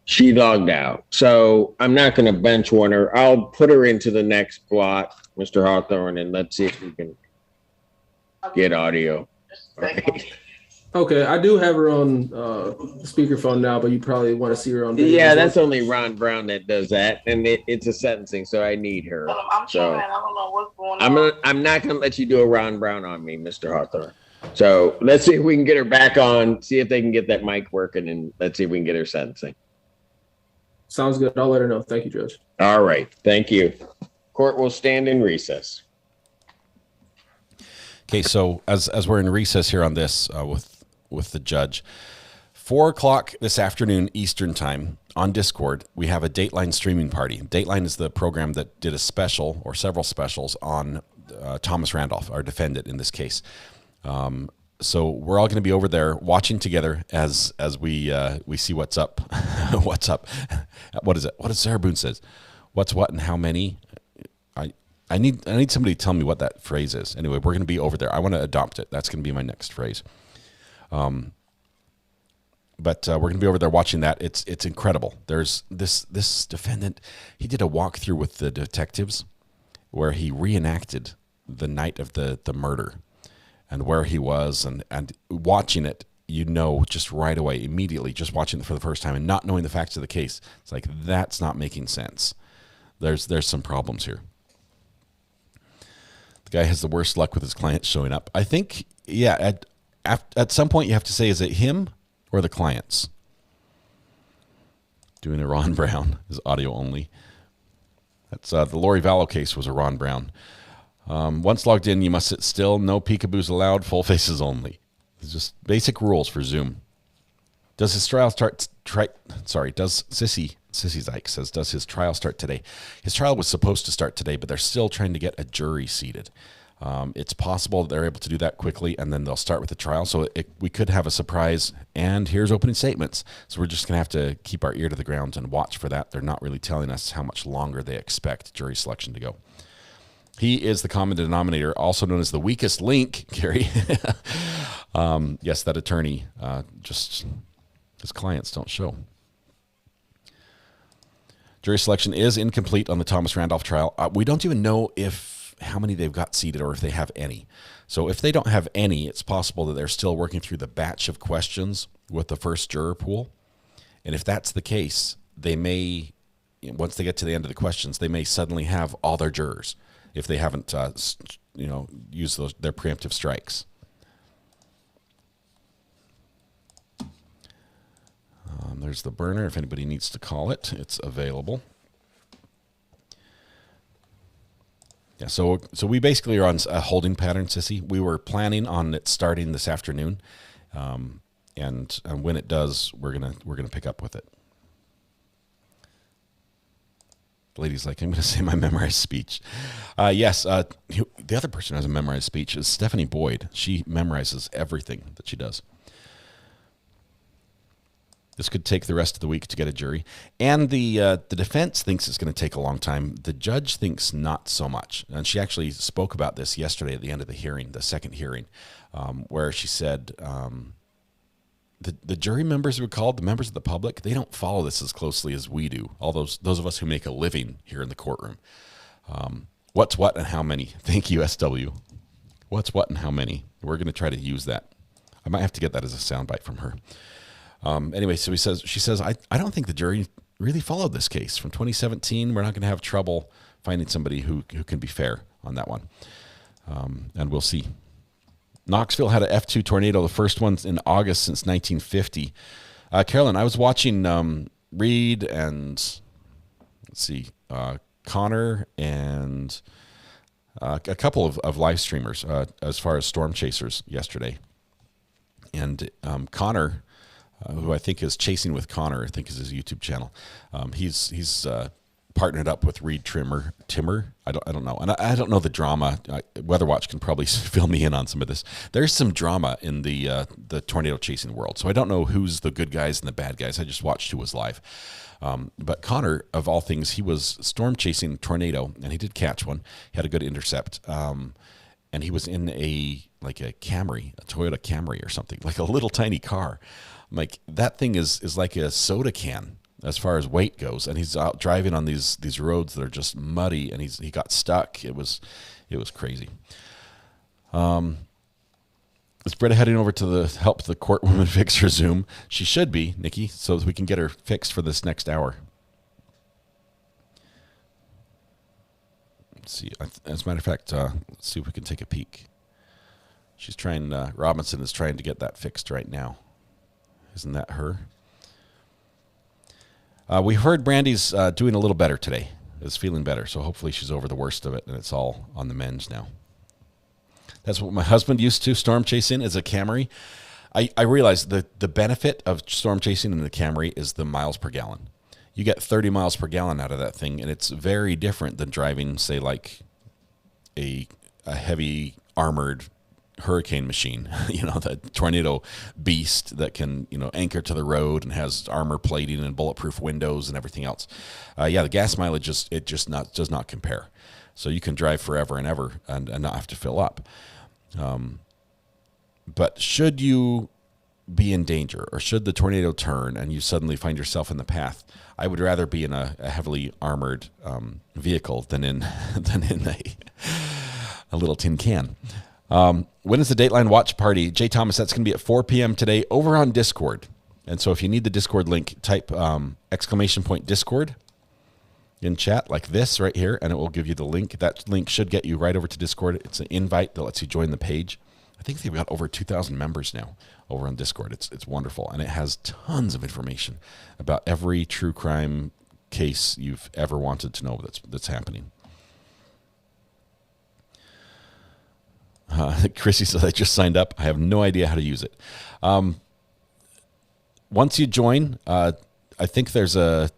She logged out. So I'm not going to bench warn her. I'll put her into the next block, Mr. Hawthorne, and let's see if we can get audio. All right. Okay, I do have her on speakerphone now, but you probably want to see her on video. Yeah, that's only Ron Brown that does that, and it's a sentencing, so I need her. I'm so trying. I don't know what's going on. I'm not going to let you do a Ron Brown on me, Mr. Hawthorne. So let's see if we can get her back on, see if they can get that mic working, and let's see if we can get her sentencing. Sounds good. I'll let her know. Thank you, Judge. All right. Thank you. Court will stand in recess. Okay, so as we're in recess here on this with the judge, 4 o'clock this afternoon Eastern time on Discord, we have a Dateline streaming party. Dateline is the program that did a special or several specials on Thomas Randolph, our defendant in this case. So we're all going to be over there watching together as we see what's up. What's up? What is it? What does Sarah Boone says? What's what and how many? I need somebody to tell me what that phrase is. Anyway, we're going to be over there. I want to adopt it. That's going to be my next phrase. But we're going to be over there watching that. It's incredible. There's this defendant. He did a walkthrough with the detectives where he reenacted the night of the murder and where he was, and watching it, just right away, immediately, just watching it for the first time and not knowing the facts of the case. It's like, that's not making sense. There's some problems here. The guy has the worst luck with his clients showing up. I think, yeah, at some point you have to say, is it him or the clients? Doing a Ron Brown is audio only. That's the Lori Vallow case was a Ron Brown. Once logged in, you must sit still. No peekaboos allowed. Full faces only. It's just basic rules for Zoom. Does his trial start? Does Sissy Zyke says, does his trial start today? His trial was supposed to start today, but they're still trying to get a jury seated. It's possible that they're able to do that quickly, and then they'll start with the trial. So we could have a surprise, and here's opening statements. So we're just going to have to keep our ear to the ground and watch for that. They're not really telling us how much longer they expect jury selection to go. He is the common denominator, also known as the weakest link, Gary. Yes, that attorney, just his clients don't show. Jury selection is incomplete on the Thomas Randolph trial. We don't even know how many they've got seated or if they have any. So if they don't have any, it's possible that they're still working through the batch of questions with the first juror pool. And if that's the case, they may, once they get to the end of the questions, they may suddenly have all their jurors if they haven't, used their preemptive strikes. There's the burner. If anybody needs to call it, it's available. Yeah, so we basically are on a holding pattern, Sissy. We were planning on it starting this afternoon, and when it does, we're gonna pick up with it. The lady's like, I'm gonna say my memorized speech. Yes, the other person who has a memorized speech is Stephanie Boyd. She memorizes everything that she does. This could take the rest of the week to get a jury. And the defense thinks it's going to take a long time. The judge thinks not so much. And she actually spoke about this yesterday at the end of the hearing, the second hearing, where she said the jury members who were called, the members of the public, they don't follow this as closely as we do, all those of us who make a living here in the courtroom. What's what and how many? Thank you, SW. What's what and how many? We're going to try to use that. I might have to get that as a soundbite from her. Anyway, so she says, I don't think the jury really followed this case. From 2017, we're not going to have trouble finding somebody who can be fair on that one. And we'll see. Knoxville had an F2 tornado, the first one in August since 1950. Carolyn, I was watching Reed and, Connor and a couple of live streamers as far as storm chasers yesterday. And Connor, who I think is Chasing with Connor, I think is his YouTube channel. He's partnered up with Reed Timmer. I don't know, and I don't know the drama. Weatherwatch can probably fill me in on some of this. There's some drama in the tornado chasing world, so I don't know who's the good guys and the bad guys. I just watched who was live. But Connor, of all things, he was storm chasing a tornado, and he did catch one. He had a good intercept, and he was in a Camry, a Toyota Camry or something, like a little tiny car. I'm like, that thing is like a soda can as far as weight goes, and he's out driving on these roads that are just muddy, and he got stuck. It was crazy. Is Britta heading over to help the courtwoman fix her Zoom? She should be, Nikki, so that we can get her fixed for this next hour. Let's see. As a matter of fact, let's see if we can take a peek. She's trying. Robinson is trying to get that fixed right now. Isn't that her? We heard Brandy's doing a little better today. Is feeling better, so hopefully she's over the worst of it, and it's all on the mends now. That's what my husband used to storm chase in, as a Camry. I realized the benefit of storm chasing in the Camry is the miles per gallon. You get 30 miles per gallon out of that thing, and it's very different than driving, say, like a heavy armored hurricane machine, the tornado beast that can, anchor to the road and has armor plating and bulletproof windows and everything else. The gas mileage does not compare. So you can drive forever and ever and not have to fill up. But should you be in danger, or should the tornado turn and you suddenly find yourself in the path, I would rather be in a heavily armored vehicle than in a little tin can. When is the Dateline watch party? Jay Thomas, that's going to be at 4 p.m. today over on Discord. And so if you need the Discord link, type ! Discord in chat like this right here, and it will give you the link. That link should get you right over to Discord. It's an invite that lets you join the page. I think they've got over 2,000 members now over on Discord. It's wonderful, and it has tons of information about every true crime case you've ever wanted to know that's happening. Chrissy says, I just signed up. I have no idea how to use it. Once you join, I think there's a...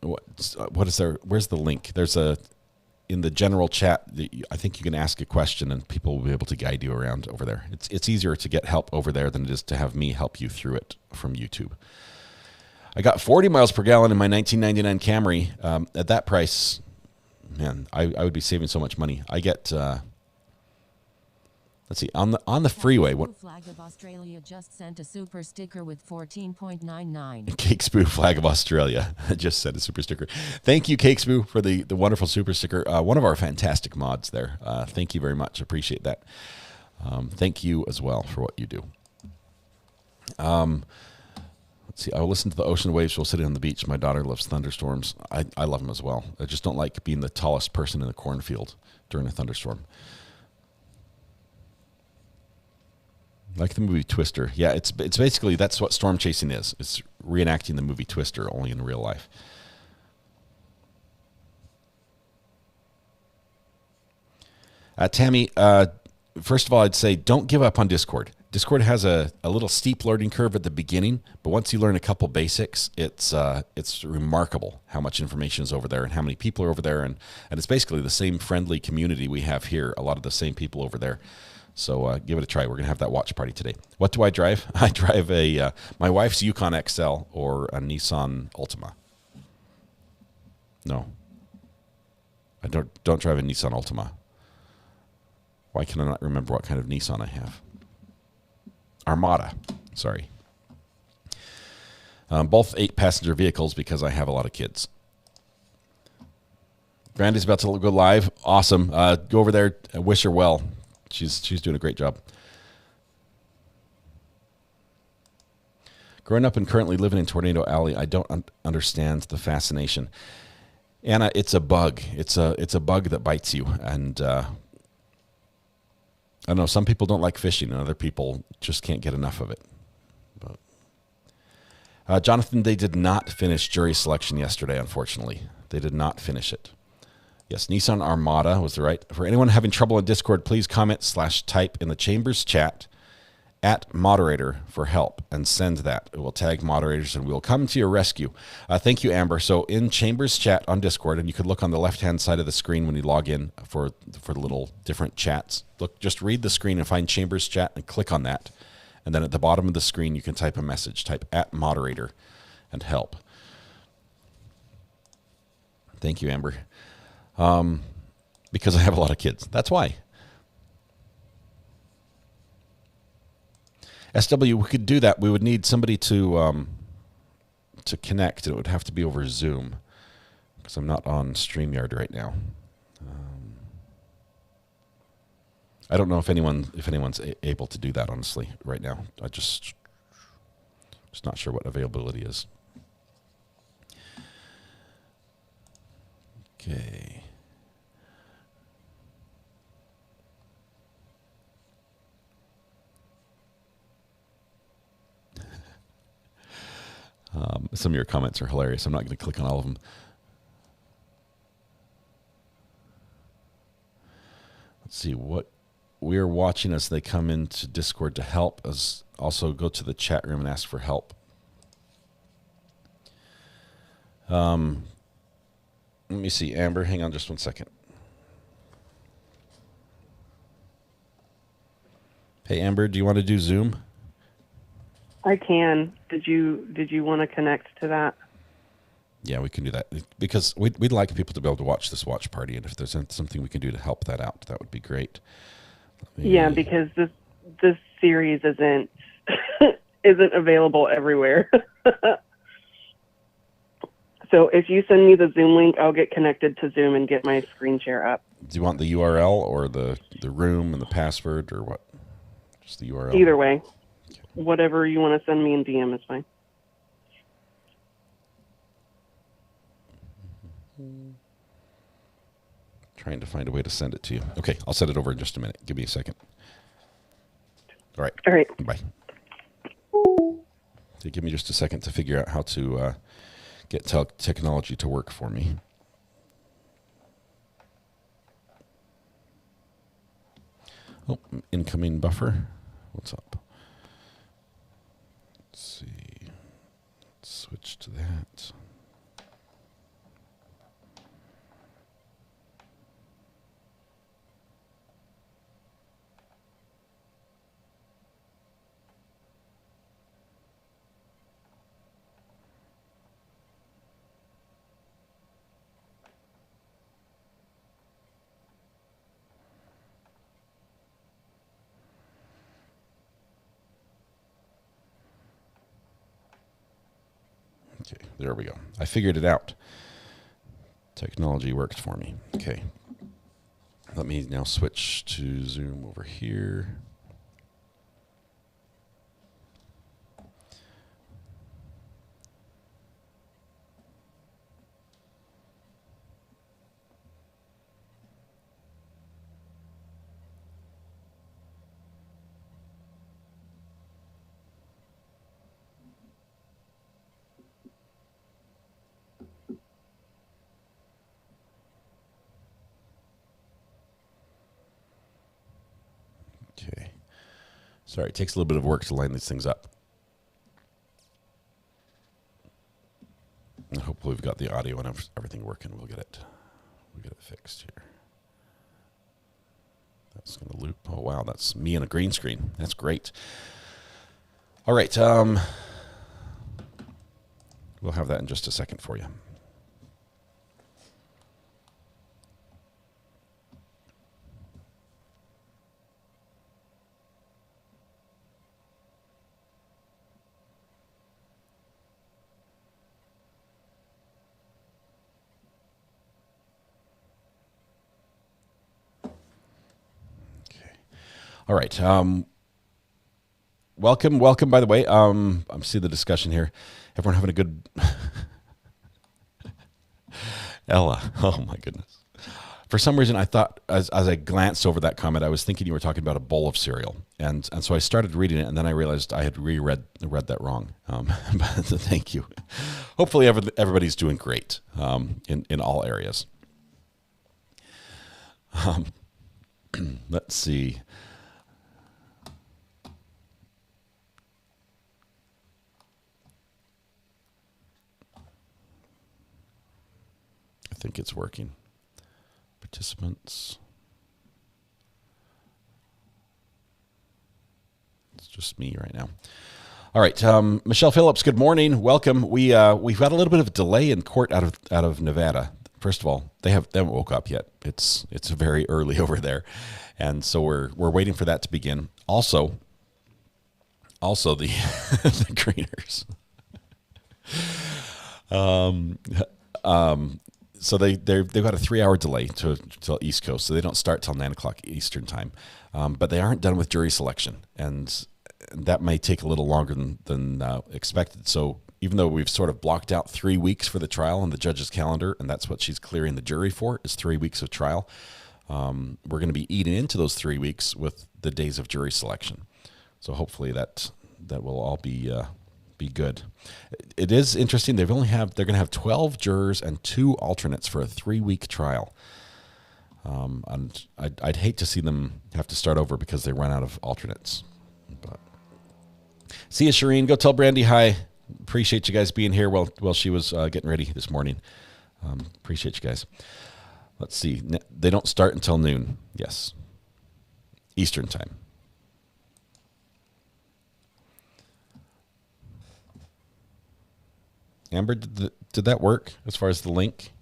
What is there? Where's the link? There's in the general chat, I think you can ask a question and people will be able to guide you around over there. It's easier to get help over there than it is to have me help you through it from YouTube. I got 40 miles per gallon in my 1999 Camry. At that price, man, I would be saving so much money. I get... let's see, on the freeway. What? Flag of Australia just sent a super sticker with 14.99. Cake Spoo Flag of Australia just sent a super sticker. Thank you, Cake Spoo, for the wonderful super sticker. One of our fantastic mods there. Thank you very much. Appreciate that. Thank you as well for what you do. Let's see. I will listen to the ocean waves while sitting on the beach. My daughter loves thunderstorms. I love them as well. I just don't like being the tallest person in the cornfield during a thunderstorm. Like the movie Twister. Yeah, it's basically, that's what storm chasing is. It's reenacting the movie Twister, only in real life. Tammy, first of all, I'd say don't give up on Discord. Discord has a little steep learning curve at the beginning, but once you learn a couple basics, it's remarkable how much information is over there and how many people are over there. And it's basically the same friendly community we have here, a lot of the same people over there. So give it a try. We're going to have that watch party today. What do I drive? I drive my wife's Yukon XL or a Nissan Altima. No. I don't drive a Nissan Altima. Why can I not remember what kind of Nissan I have? Armada. Sorry. Both 8-passenger vehicles because I have a lot of kids. Brandy's about to go live. Awesome. Go over there. Wish her well. She's doing a great job. Growing up and currently living in Tornado Alley, I don't understand the fascination. Anna, it's a bug. It's a bug that bites you. And I don't know, some people don't like fishing and other people just can't get enough of it. But Jonathan, they did not finish jury selection yesterday, unfortunately. They did not finish it. Yes, Nissan Armada was the right. For anyone having trouble in Discord, please comment/type in the Chambers chat @moderator for help and send that. It will tag moderators and we'll come to your rescue. Thank you, Amber. So in Chambers chat on Discord, and you could look on the left-hand side of the screen when you log in for the little different chats. Look, just read the screen and find Chambers chat and click on that. And then at the bottom of the screen, you can type a message. Type @moderator and help. Thank you, Amber. Because I have a lot of kids. That's why. SW, we could do that. We would need somebody to connect. It would have to be over Zoom because I'm not on StreamYard right now. I don't know if anyone's able to do that, honestly, right now. I just not sure what availability is. Okay. Some of your comments are hilarious. I'm not going to click on all of them. Let's see what we're watching as they come into Discord to help us. Also go to the chat room and ask for help. Let me see, Amber. Hang on just one second. Hey, Amber, do you want to do Zoom? I can. Did you want to connect to that? Yeah, we can do that because we'd like people to be able to watch this watch party, and if there's something we can do to help that out, that would be great. Yeah, because this series isn't available everywhere. So if you send me the Zoom link, I'll get connected to Zoom and get my screen share up. Do you want the URL or the room and the password or what? Just the URL? Either way. Okay. Whatever you want to send me in DM is fine. Trying to find a way to send it to you. Okay, I'll send it over in just a minute. Give me a second. All right. All right. Bye. So give me just a second to figure out how to get technology to work for me. Oh, incoming buffer. What's up? Let's see. Let's switch to that. Okay, there we go. I figured it out. Technology worked for me. Okay. Let me now switch to Zoom over here. Okay. Sorry, it takes a little bit of work to line these things up. And hopefully we've got the audio and everything working. We'll get it fixed here. That's going to loop. Oh, wow. That's me and a green screen. That's great. All right. We'll have that in just a second for you. All right. Welcome, by the way. I'm seeing the discussion here. Everyone having a good... Ella. Oh, my goodness. For some reason, I thought, as I glanced over that comment, I was thinking you were talking about a bowl of cereal. And so I started reading it, and then I realized I had read that wrong. But thank you. Hopefully everybody's doing great in all areas. Let's see. I think it's working. Participants. It's just me right now. All right, Michelle Phillips. Good morning. Welcome. We've got a little bit of a delay in court out of Nevada. First of all, they haven't woke up yet. It's very early over there, and so we're waiting for that to begin. Also the the greeners. So they've got a 3-hour delay till East Coast, so they don't start till 9 o'clock Eastern time. But they aren't done with jury selection, and that may take a little longer than expected. So even though we've sort of blocked out 3 weeks for the trial on the judge's calendar, and that's what she's clearing the jury for, is 3 weeks of trial, we're going to be eating into those 3 weeks with the days of jury selection. So hopefully that will all be good. It is interesting. They're going to have 12 jurors and 2 alternates for a 3-week trial. And I'd hate to see them have to start over because they run out of alternates. But see you, Shireen. Go tell Brandy hi. Appreciate you guys being here while she was getting ready this morning. Appreciate you guys. Let's see. They don't start until noon. Yes. Eastern time. Amber, did that work as far as the link?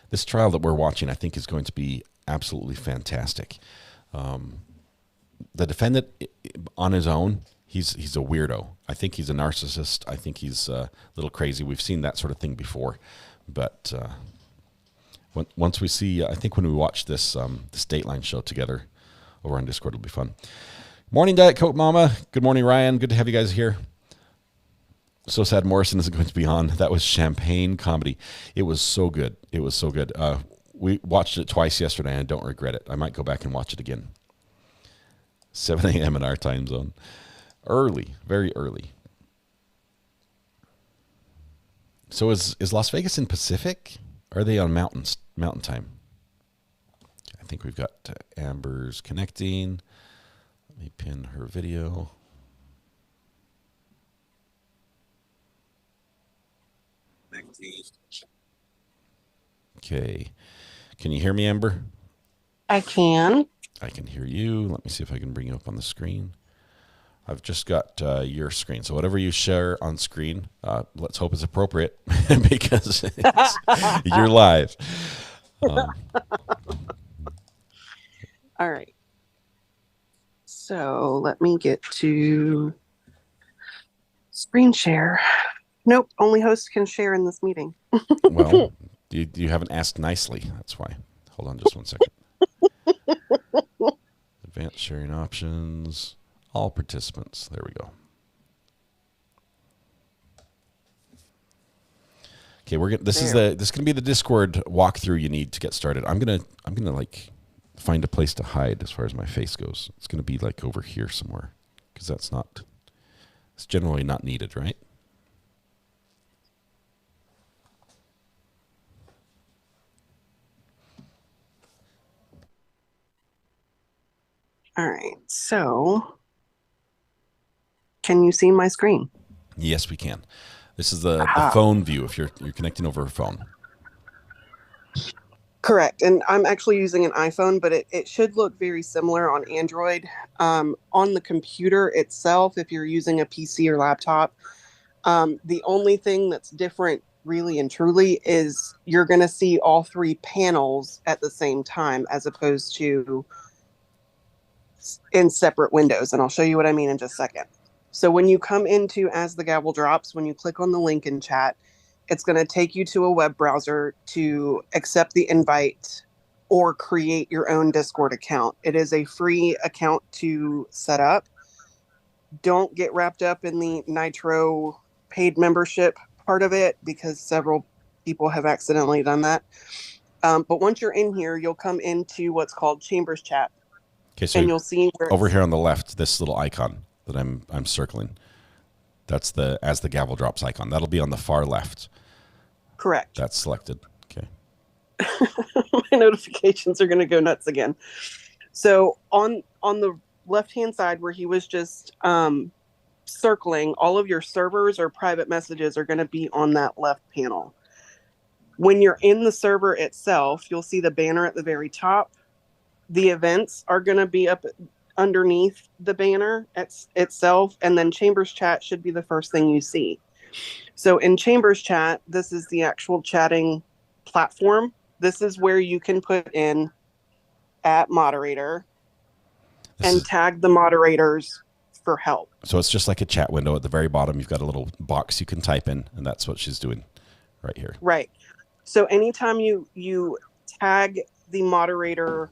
This trial that we're watching, I think, is going to be absolutely fantastic. The defendant, on his own, he's a weirdo. I think he's a narcissist. I think he's a little crazy. We've seen that sort of thing before, but once we see, I think when we watch this Dateline show together over on Discord, it'll be fun. Morning, Diet Coke Mama. Good morning, Ryan. Good to have you guys here. So sad Morrison isn't going to be on. That was champagne comedy. It was so good. It was so good. We watched it twice yesterday, and I don't regret it. I might go back and watch it again. 7 a.m. in our time zone. Early, very early. So is Las Vegas in Pacific? Or are they on mountain time? I think we've got Amber's connecting. Let me pin her video. Okay. Can you hear me, Amber? I can. I can hear you. Let me see if I can bring you up on the screen. I've just got your screen. So whatever you share on screen, let's hope it's appropriate because you're live. All right. So let me get to screen share. Nope, only hosts can share in this meeting. Well, you haven't asked nicely. That's why. Hold on just 1 second. Advanced sharing options. All participants. There we go. Okay, this is going to be the Discord walkthrough you need to get started. I'm gonna like find a place to hide as far as my face goes. It's gonna be like over here somewhere because it's generally not needed, right? All right, so can you see my screen? Yes, we can. This is the phone view if you're connecting over a phone. Correct. And I'm actually using an iPhone, but it should look very similar on Android. On the computer itself, if you're using a PC or laptop, the only thing that's different really and truly is you're going to see all three panels at the same time as opposed to in separate windows. And I'll show you what I mean in just a second. So when you come into As the Gavel Drops, when you click on the link in chat, it's going to take you to a web browser to accept the invite or create your own Discord account. It is a free account to set up. Don't get wrapped up in the Nitro paid membership part of it because several people have accidentally done that. But once you're in here, you'll come into what's called Chambers Chat. Okay, so and you'll see where over here on the left, this little icon that I'm circling. That's the As the Gavel Drops icon. That'll be on the far left. Correct. That's selected. Okay. My notifications are going to go nuts again. So on the left-hand side where he was just circling, all of your servers or private messages are going to be on that left panel. When you're in the server itself, you'll see the banner at the very top. The events are going to be up underneath the banner itself, and then Chambers Chat should be the first thing you see. So in Chambers Chat, this is the actual chatting platform. This is where you can put in @moderator and tag the moderators for help. So it's just like a chat window at the very bottom. You've got a little box you can type in, and that's what she's doing right here. Right. So anytime you tag the moderator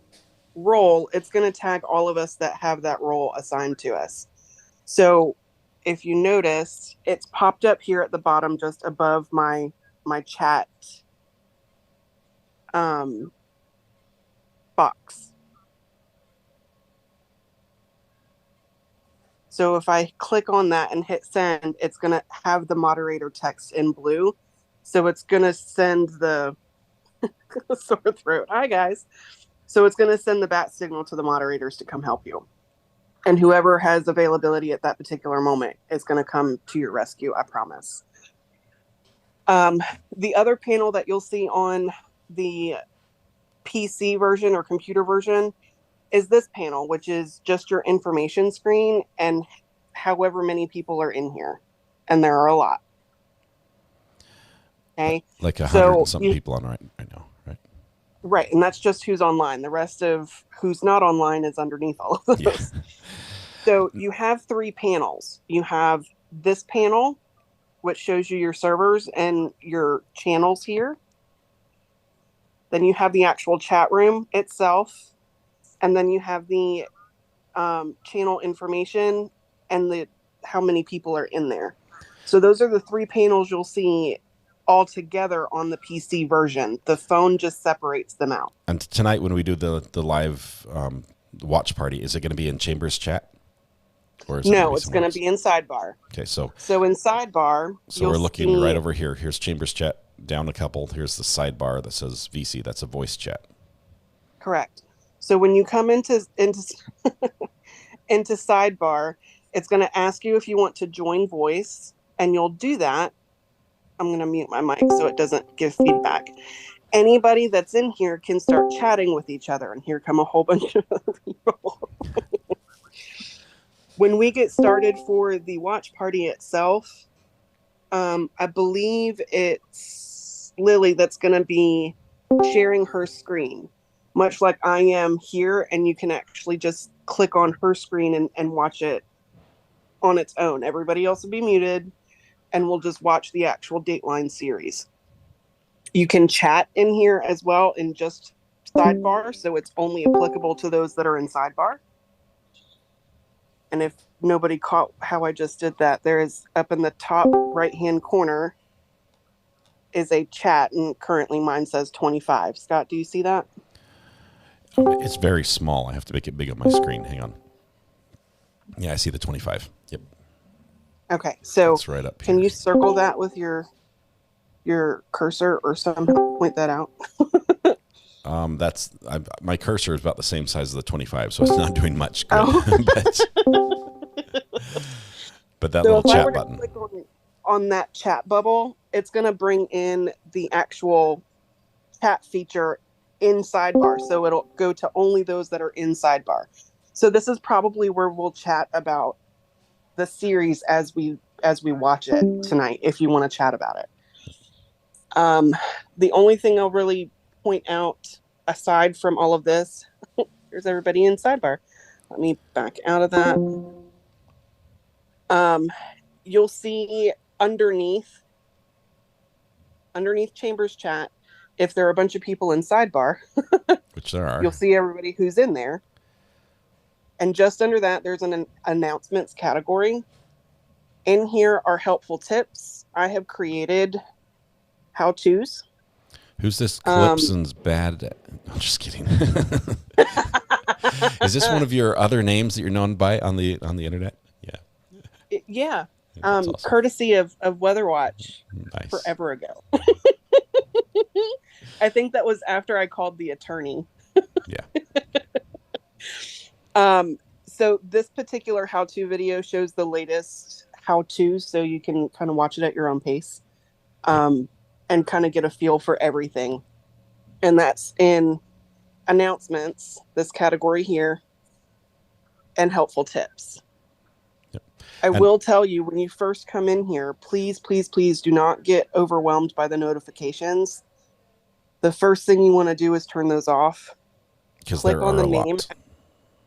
role, it's going to tag all of us that have that role assigned to us. So if you notice, it's popped up here at the bottom just above my chat box. So if I click on that and hit send, it's going to have the moderator text in blue. So it's going to send the sore throat. Hi, guys. So it's going to send the bat signal to the moderators to come help you. And whoever has availability at that particular moment is going to come to your rescue, I promise. The other panel that you'll see on the PC version or computer version is this panel, which is just your information screen and however many people are in here. And there are a lot. Okay. Like 100 and something people on right now, right? Right. And that's just who's online. The rest of who's not online is underneath all of those. Yeah. So you have three panels. You have this panel, which shows you your servers and your channels here. Then you have the actual chat room itself. And then you have the channel information and how many people are in there. So those are the three panels you'll see all together on the PC version. The phone just separates them out. And tonight when we do the live watch party, is it going to be in Chambers Chat? Or is no, it's going to be in Sidebar. Okay, so in Sidebar, so we're looking right over here. Here's Chambers Chat, down a couple. Here's the sidebar that says VC. That's a voice chat. Correct. So when you come into Sidebar, it's going to ask you if you want to join voice, and you'll do that. I'm going to mute my mic so it doesn't give feedback. Anybody that's in here can start chatting with each other, and here come a whole bunch of other people. When we get started for the watch party itself, I believe it's Lily that's going to be sharing her screen, much like I am here, and you can actually just click on her screen and watch it on its own. Everybody else will be muted, and we'll just watch the actual Dateline series. You can chat in here as well in just Sidebar, so it's only applicable to those that are in Sidebar. And if nobody caught how I just did that, there is up in the top right-hand corner is a chat, and currently mine says 25. Scott, do you see that? It's very small. I have to make it big on my screen. Hang on. Yeah, I see the 25. Yep. Okay, so it's right up here. Can you circle that with your cursor or somehow point that out? My cursor is about the same size as the 25, so it's not doing much good. But that little chat button. on that chat bubble, it's going to bring in the actual chat feature in sidebar. So it'll go to only those that are in sidebar. So this is probably where we'll chat about the series as we watch it tonight, if you want to chat about it. The only thing I'll really point out aside from all of this, there's everybody in sidebar. Let me back out of that. You'll see underneath Chambers chat, if there are a bunch of people in sidebar, which there are, you'll see everybody who's in there. And just under that, there's an announcements category. In here are helpful tips. I have created how-tos. Who's this Clipson's bad? I'm just kidding. Is this one of your other names that you're known by on the internet? Yeah. Yeah. Awesome. Courtesy of Weather Watch. Nice. Forever ago. I think that was after I called the attorney. Yeah. So this particular how-to video shows the latest how-tos, so you can kind of watch it at your own pace, and kind of get a feel for everything. And that's in announcements, this category here, and helpful tips. Yep. I will tell you, when you first come in here, please, please, please do not get overwhelmed by the notifications. The first thing you want to do is turn those off. Because click there on are the a name. lot.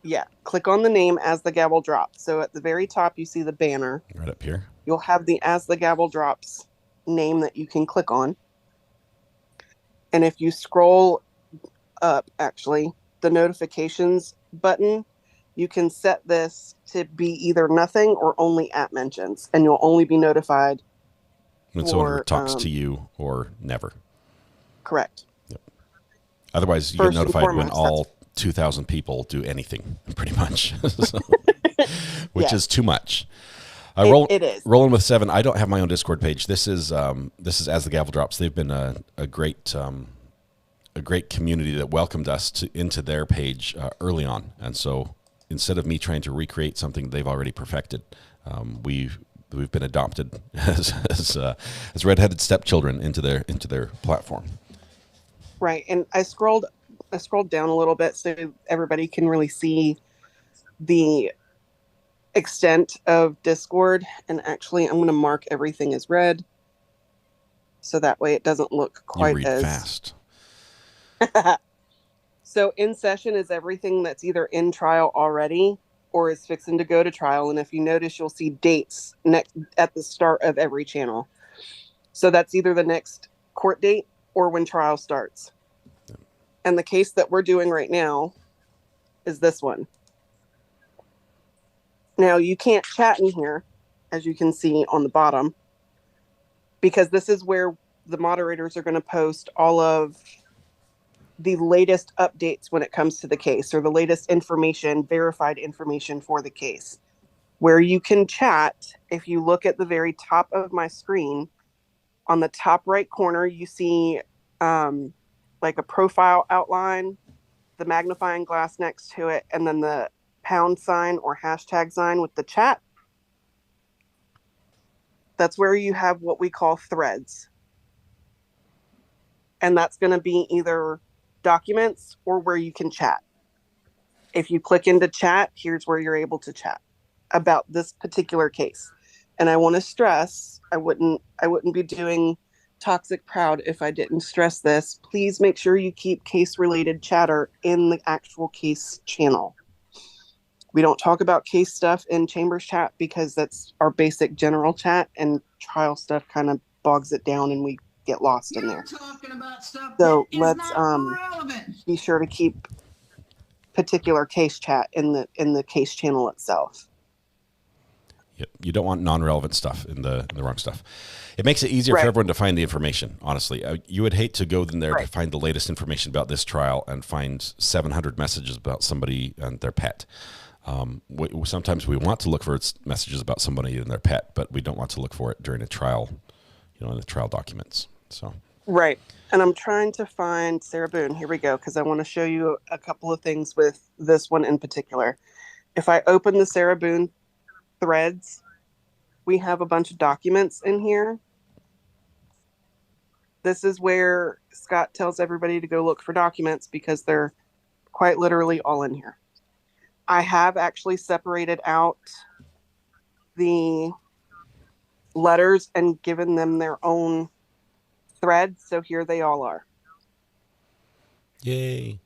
Yeah, click on the name as the gavel drops. So at the very top, you see the banner. Right up here. You'll have the as the gavel drops name that you can click on. And if you scroll up, actually, the notifications button, you can set this to be either nothing or only at mentions, and you'll only be notified when someone talks to you, or never. Correct. Yep. Otherwise, you get notified when all 2,000 people do anything, pretty much, which is too much. It is. Rolling with 7. I don't have my own Discord page. This is as the gavel drops. They've been a great community that welcomed us into their page early on, and so instead of me trying to recreate something they've already perfected, we've been adopted as redheaded stepchildren into their platform. Right, and I scrolled down a little bit so everybody can really see the extent of Discord. And actually, I'm going to mark everything as red, so that way it doesn't look quite you read as fast. So in session is everything that's either in trial already or is fixing to go to trial. And if you notice, you'll see dates at the start of every channel. So that's either the next court date or when trial starts. And the case that we're doing right now is this one. Now, you can't chat in here, as you can see on the bottom, because this is where the moderators are going to post all of the latest updates when it comes to the case, or the latest information, verified information for the case. Where you can chat, if you look at the very top of my screen, on the top right corner, you see like a profile outline, the magnifying glass next to it, and then the pound sign or hashtag sign with the chat. That's where you have what we call threads. And that's going to be either documents or where you can chat. If you click into chat, here's where you're able to chat about this particular case. And I want to stress, I wouldn't be doing Toxic Proud if I didn't stress this. Please make sure you keep case-related chatter in the actual case channel. We don't talk about case stuff in Chambers chat because that's our basic general chat, and trial stuff kind of bogs it down and we get lost in there. So let's be sure to keep particular case chat in the case channel itself. Yep. You don't want non-relevant stuff in the wrong stuff. It makes it easier for everyone to find the information, honestly. You would hate to go in there to find the latest information about this trial and find 700 messages about somebody and their pet. Sometimes we want to look for messages about somebody and their pet, but we don't want to look for it during a trial, in the trial documents. So right. And I'm trying to find Sarah Boone. Here we go, because I want to show you a couple of things with this one in particular. If I open the Sarah Boone threads, we have a bunch of documents in here. This is where Scott tells everybody to go look for documents because they're quite literally all in here. I have actually separated out the letters and given them their own threads. So here they all are. Yay.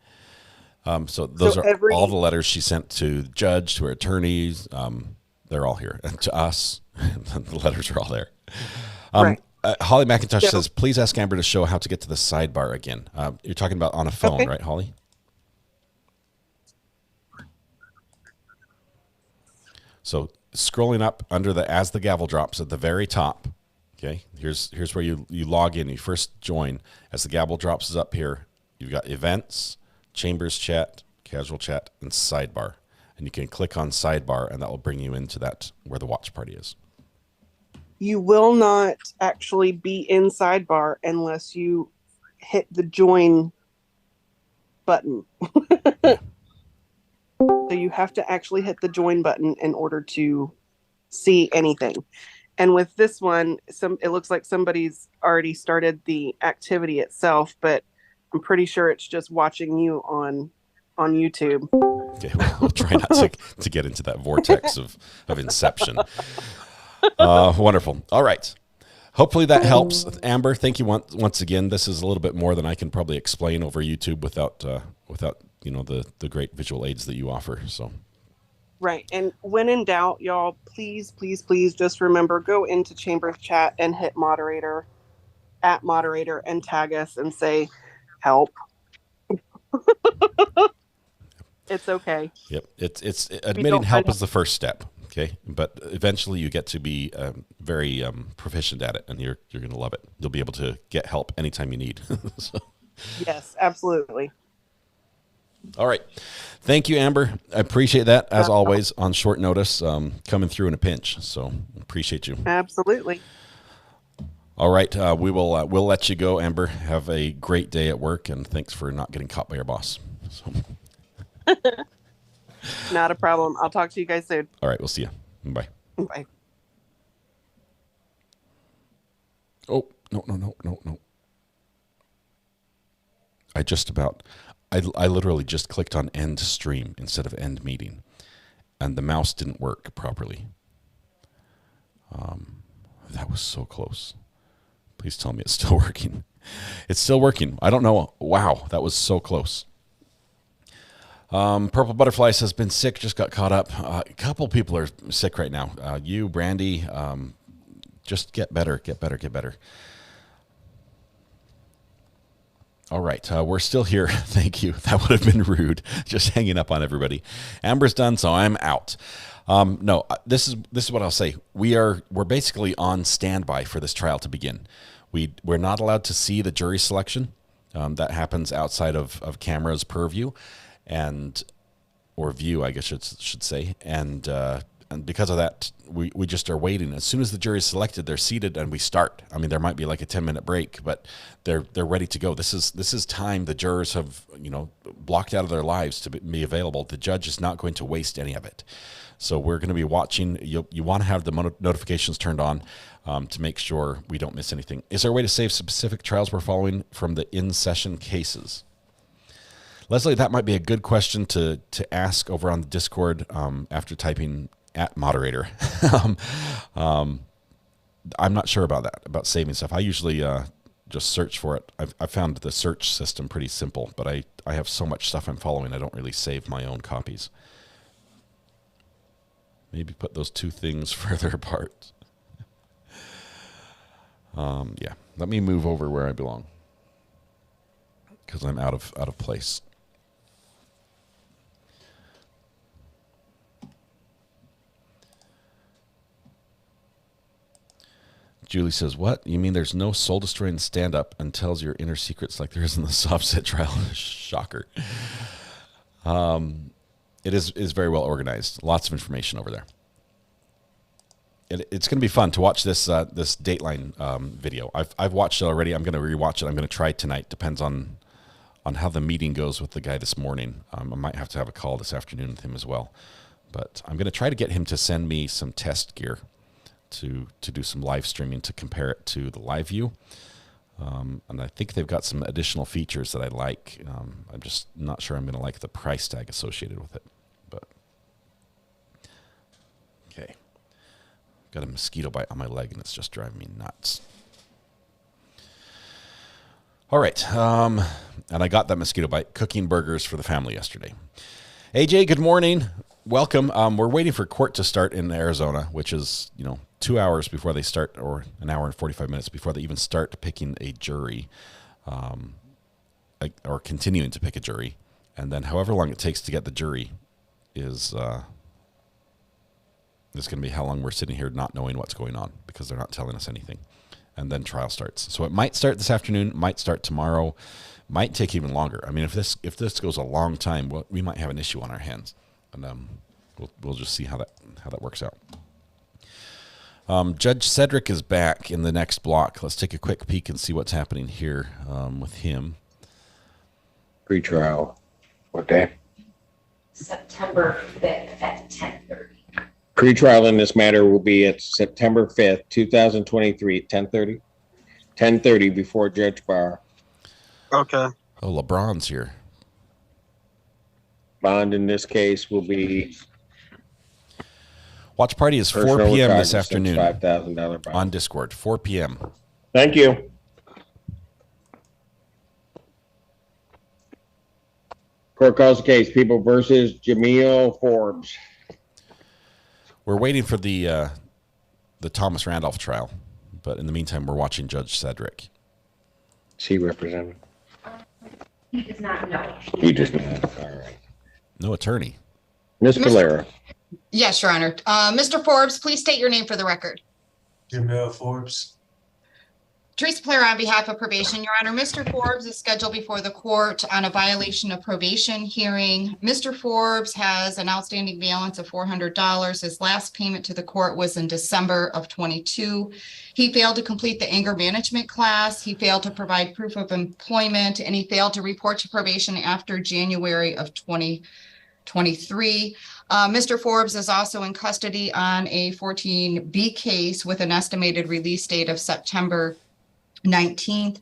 So those are all the letters she sent to the judge, to her attorneys. They're all here. And to us, the letters are all there. Right. Holly McIntosh says, please ask Amber to show how to get to the sidebar again. You're talking about on a phone, right, Holly? So scrolling up under the as the gavel drops at the very top. Okay, here's where you log in. You first join. As the gavel drops is up here, you've got events, chambers chat, casual chat, and sidebar. And you can click on sidebar, and that will bring you into that where the watch party is. You will not actually be in sidebar unless you hit the join button. So you have to actually hit the join button in order to see anything. And with this one, it looks like somebody's already started the activity itself, but I'm pretty sure it's just watching you on YouTube. Okay, we'll try not to get into that vortex of inception. Wonderful. All right. Hopefully that helps, Amber. Thank you once again. This is a little bit more than I can probably explain over YouTube without the great visual aids that you offer. So. Right. And when in doubt, y'all, please just remember, go into Chambers chat and hit moderator and tag us and say help. It's okay. Yep. It's admitting help is the first step. Okay. But eventually you get to be very proficient at it, and you're going to love it. You'll be able to get help anytime you need. So. Yes, absolutely. All right. Thank you, Amber. I appreciate that, as always, on short notice, coming through in a pinch. So appreciate you. Absolutely. All right. We'll let you go, Amber. Have a great day at work, and thanks for not getting caught by your boss. So. Not a problem. I'll talk to you guys soon. All right. We'll see you. Bye. Bye. Oh, no. I literally just clicked on end stream instead of end meeting, and the mouse didn't work properly. That was so close. Please tell me it's still working. It's still working. I don't know. Wow, that was so close. Purple Butterfly has been sick, just got caught up. A couple people are sick right now. You, Brandy, just get better. All right, we're still here. Thank you. That would have been rude, just hanging up on everybody. Amber's done, so I'm out. No, this is what I'll say. We're basically on standby for this trial to begin. We're not allowed to see the jury selection. That happens outside of camera's purview, or view, I guess should say, and because of that, we just are waiting. As soon as the jury is selected, they're seated and we start. I mean, there might be like a 10-minute break, but they're ready to go. This is time the jurors have blocked out of their lives to be available. The judge is not going to waste any of it. So we're going to be watching. You want to have the notifications turned on to make sure we don't miss anything. Is there a way to save specific trials we're following from the in-session cases? Leslie, that might be a good question to ask over on the Discord after typing @moderator. I'm not sure about that, about saving stuff. I usually just search for it. I've found the search system pretty simple, but I have so much stuff I'm following, I don't really save my own copies. Maybe put those two things further apart. Yeah, let me move over where I belong because I'm out of place. Julie says, what? You mean there's no soul-destroying stand-up and tells your inner secrets like there is in the soft-set trial? Shocker. It is very well organized. Lots of information over there. It's going to be fun to watch this Dateline video. I've watched it already. I'm going to rewatch it. I'm going to try it tonight. Depends on how the meeting goes with the guy this morning. I might have to have a call this afternoon with him as well. But I'm going to try to get him to send me some test gear to do some live streaming to compare it to the live view. And I think they've got some additional features that I like. I'm just not sure I'm going to like the price tag associated with it. But okay, got a mosquito bite on my leg, and it's just driving me nuts. All right, and I got that mosquito bite cooking burgers for the family yesterday. AJ, good morning. Welcome. We're waiting for court to start in Arizona, which is, 2 hours before they start, or an hour and 45 minutes before they even start picking a jury, or continuing to pick a jury. And then however long it takes to get the jury is going to be how long we're sitting here not knowing what's going on because they're not telling us anything. And then trial starts. So it might start this afternoon, might start tomorrow, might take even longer. I mean, if this goes a long time, we might have an issue on our hands. And we'll just see how that works out. Judge Cedric is back in the next block. Let's take a quick peek and see what's happening here with him. Pre-trial. What day? September 5th at 10:30. Pre-trial in this matter will be at September 5th, 2023 at 10:30. 10:30 before Judge Barr. Okay. Oh, LeBron's here. Bond in this case will be... Watch party is 4 p.m. this afternoon $5,000 bond. On Discord, 4 p.m. Thank you. Court calls the case, People versus Jameel Forbes. We're waiting for the Thomas Randolph trial, but in the meantime, we're watching Judge Cedric. Is he represented? He does not know. He does not. All right. No attorney. Ms. Valera. Yes, Your Honor. Mr. Forbes, please state your name for the record. Jameel Forbes. Teresa Player on behalf of probation. Your Honor, Mr. Forbes is scheduled before the court on a violation of probation hearing. Mr. Forbes has an outstanding balance of $400. His last payment to the court was in December of 22. He failed to complete the anger management class. He failed to provide proof of employment, and he failed to report to probation after January of 2023. Mr. Forbes is also in custody on a 14B case with an estimated release date of September 19th.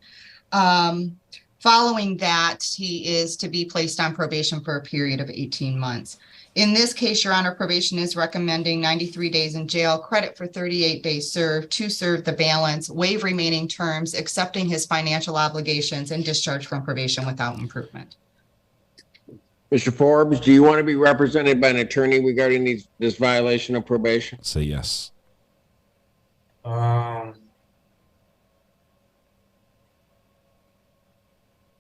Following that, he is to be placed on probation for a period of 18 months. In this case, Your Honor, probation is recommending 93 days in jail, credit for 38 days served, to serve the balance, waive remaining terms, accepting his financial obligations, and discharge from probation without improvement. Mr. Forbes, do you want to be represented by an attorney regarding this violation of probation? Say yes.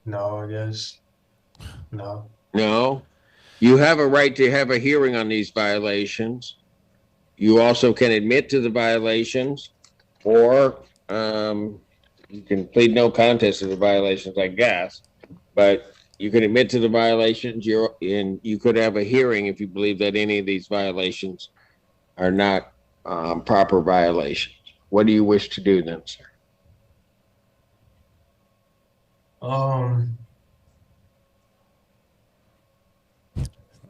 No, I guess. No. No. You have a right to have a hearing on these violations. You also can admit to the violations, or you can plead no contest to the violations, I guess. But you can admit to the violations, and you could have a hearing if you believe that any of these violations are not proper violations. What do you wish to do then, sir?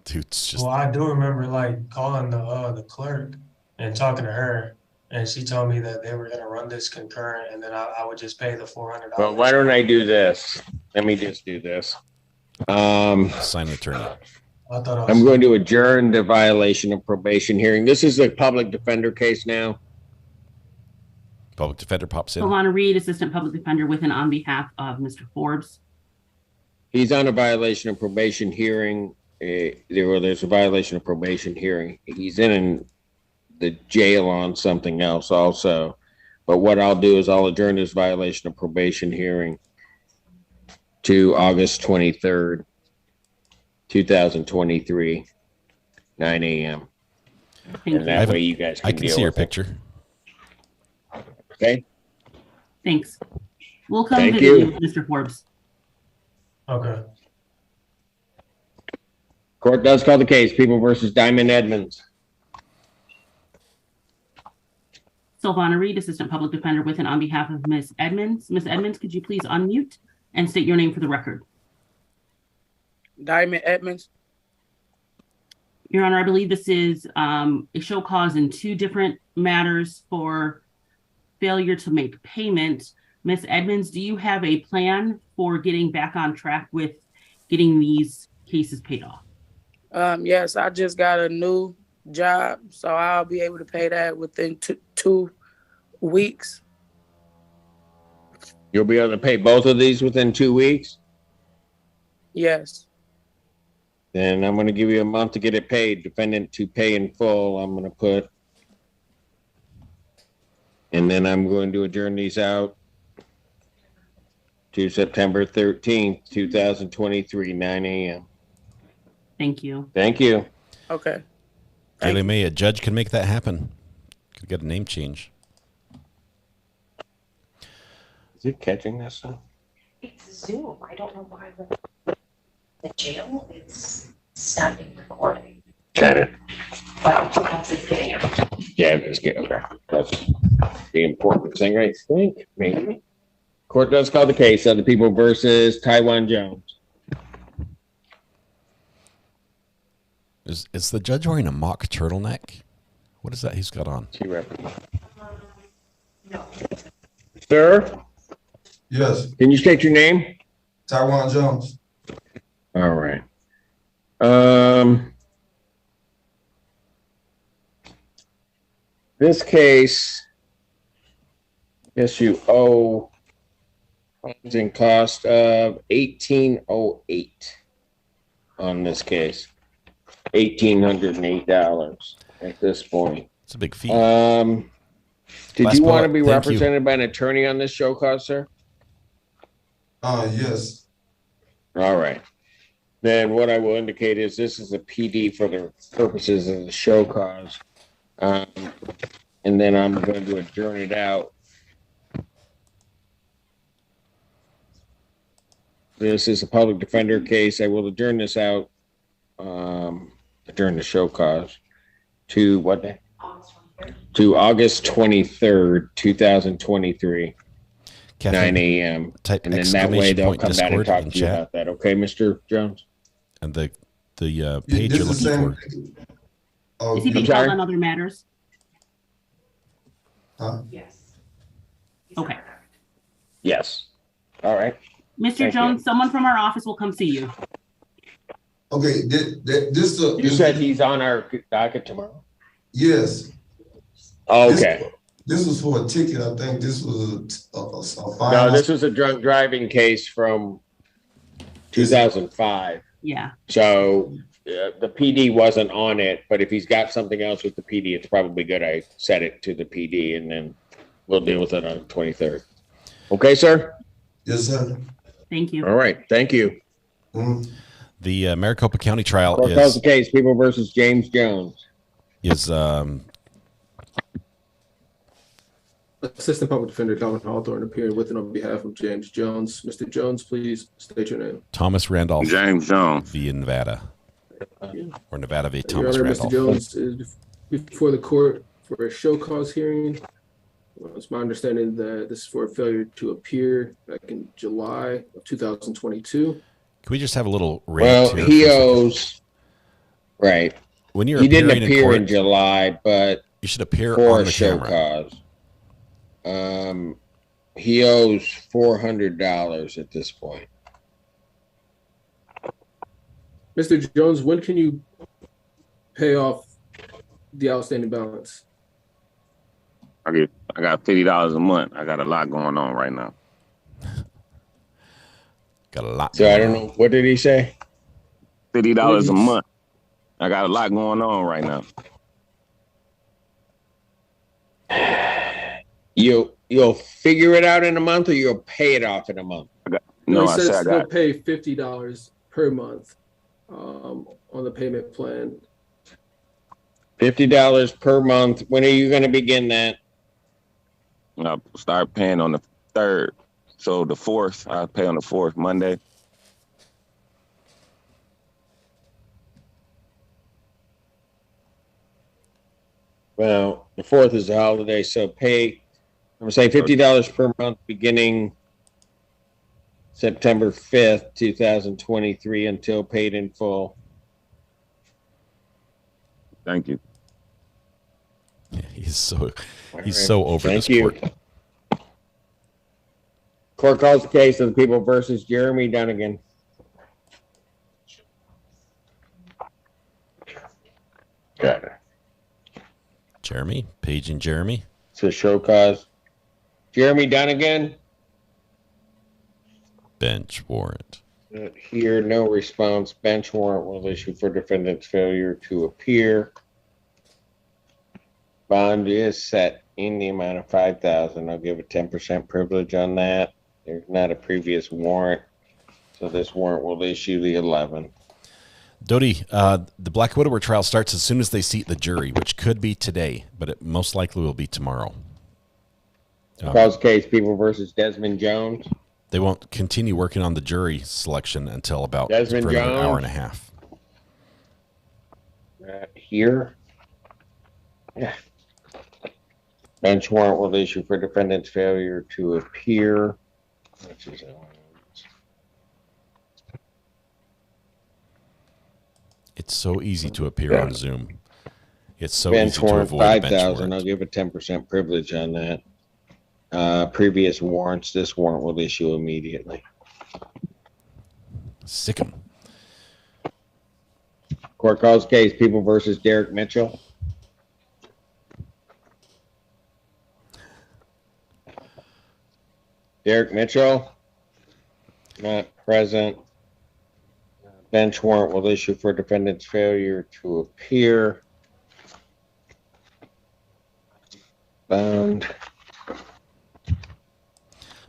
Dude's just... Well, I do remember calling the clerk and talking to her, and she told me that they were gonna run this concurrent, and then I would just pay the $400. Well, why don't I do this? Let me just do this. Sign an attorney. I'm going to adjourn the violation of probation hearing. This is a public defender case now. Public defender pops in. Alana Reed, Assistant Public Defender with and on behalf of Mr. Forbes. He's on a violation of probation hearing. There's a violation of probation hearing. He's in the jail on something else also. But what I'll do is I'll adjourn this violation of probation hearing to August 23rd, 2023, 9 a.m. And that way you guys can I can see your picture. Okay. Thanks. We'll come Thank visit you, Mr. Forbes. Okay. Court does call the case, People versus Diamond Edmonds. Sylvana Reed, Assistant Public Defender with and on behalf of Ms. Edmonds. Ms. Edmonds, could you please unmute and state your name for the record? Diamond Edmonds. Your Honor, I believe this is a show cause in two different matters for failure to make payment. Ms. Edmonds, do you have a plan for getting back on track with getting these cases paid off? Yes, I just got a new job, so I'll be able to pay that within 2 weeks. You'll be able to pay both of these within 2 weeks? Yes. Then I'm going to give you a month to get it paid. Defendant to pay in full, I'm going to put. And then I'm going to adjourn these out to September 13th, 2023, 9 a.m. Thank you. Thank you. Okay. Daily May, a judge can make that happen. Could get a name change. Is it catching this stuff? It's Zoom. I don't know why the jail is stopping recording. Got it. But sometimes it's getting it. Yeah, it's getting okay. That's the important thing, I think. Maybe. Court does call the case of the people versus Taiwan Jones. Is the judge wearing a mock turtleneck? What is that he's got on? No. Sir? Yes. Can you state your name? Taiwan Jones. All right. This case, yes, you owe closing cost of $1,808 on this case. $1,808 at this point. It's a big fee. Did Last you want to bullet. be Thank represented by an attorney on this show cause, sir? Yes. All right. Then what I will indicate is this is a PD for the purposes of the show cause. And then I'm going to adjourn it out. This is a public defender case. I will adjourn this out, adjourn the show cause to what day? To August 23rd, 2023. Catherine, 9 a.m. Type and then that way they'll come back and Discord talk and to you chat. about that. Okay, Mr. Jones? And the page you're looking for. Is he being held on other matters? Yes. Okay. Yes. All right. Mr. Thank Jones, someone from our office will come see you. Okay, You said he's on our docket tomorrow? Yes. Okay. This was for a ticket. I think this was a fine. No, this was a drunk driving case from 2005. Yeah. So the PD wasn't on it, but if he's got something else with the PD, it's probably good I set it to the PD and then we'll deal with it on the 23rd. Okay, sir? Yes, sir. Thank you. All right. Thank you. The Maricopa County trial Court calls the case, People versus James Jones. Is Assistant Public Defender Calvin Hawthorne appearing with and on behalf of James Jones. Mr. Jones, please state your name. Thomas Randolph. James Jones. V. Nevada. Or Nevada v. Your Thomas Honor, Randolph. Mr. Jones is before the court for a show cause hearing. It's my understanding that this is for a failure to appear back in July of 2022. Can we just have a little rant Well, here he for a second? owes, right. When you're he didn't appearing in appear court, in July, but you should appear for on a the show camera. cause. He owes $400 at this point. Mr. Jones, when can you pay off the outstanding balance? I got $50 a month. I got a lot going on right now. Got a lot. So I don't know. What did he say? $50 a month. I got a lot going on right now. You'll figure it out in a month, or you'll pay it off in a month. No, he says he'll pay $50 per month on the payment plan. $50 per month. When are you going to begin that? I'll start paying on the 3rd. So the 4th, I'll pay on the 4th, Monday. Well, the 4th is a holiday, so pay, I'm going to say $50 per month beginning September 5th, 2023 until paid in full. Thank you. Yeah, he's so over Thank this you. court. Court calls the case of the people versus Jeremy Dunnigan. Got it. Jeremy, Paige and Jeremy. It's a show cause. Jeremy Dunnigan. Bench warrant. Here, no response. Bench warrant will issue for defendant's failure to appear. Bond is set in the amount of $5,000. I'll give a 10% privilege on that. There's not a previous warrant, so this warrant will issue the 11th. Dodie, the Black Widower trial starts as soon as they seat the jury, which could be today, but it most likely will be tomorrow. Calls case, people versus Desmond Jones. They won't continue working on the jury selection until about Desmond for another Jones. hour and a half. Here. Yeah. Bench warrant will issue for defendant's failure to appear. Which is It's so easy to appear on Zoom. It's so bench easy to warrant avoid bench 5,000. warrant. I'll give a 10% privilege on that. Previous warrants, this warrant will issue immediately. Sick 'em. Court calls case, people versus Derek Mitchell. Derek Mitchell, not present. Bench warrant will issue for defendant's failure to appear. Bound.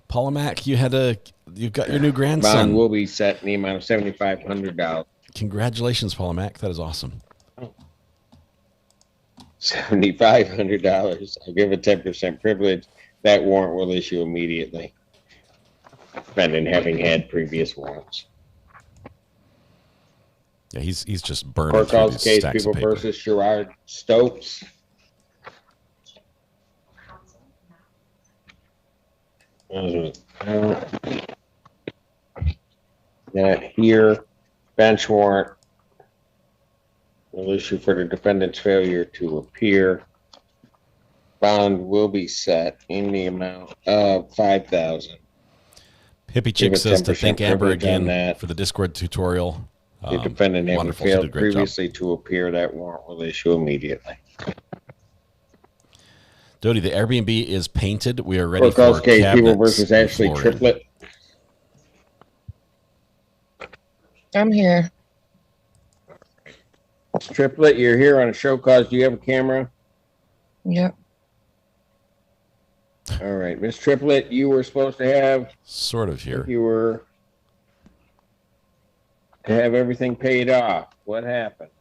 Paula Mack, you've got your new Bond grandson. will be set in the amount of $7,500. Congratulations, Paula Mack. That is awesome. $7,500. I'll give a 10% privilege. That warrant will issue immediately. Defendant having had previous warrants. Yeah, he's just burning Court through calls these case, stacks people of paper. versus Sherrod Stokes. Here, bench warrant will issue for the defendant's failure to appear. Bond will be set in the amount of $5,000. Hippie Chick says to 10% thank Amber privilege on again that. for the Discord tutorial. The defendant having wonderful. She did a failed great job. previously to appear, that warrant will issue immediately. Dodie, the Airbnb is painted. We are ready Court calls for case, people cabinets versus and Ashley flooring. Triplett. I'm here. Triplett, you're here on a show cause. Do you have a camera? Yep. All right, Miss Triplett, you were supposed to have. Sort of here. You were to have everything paid off. What happened?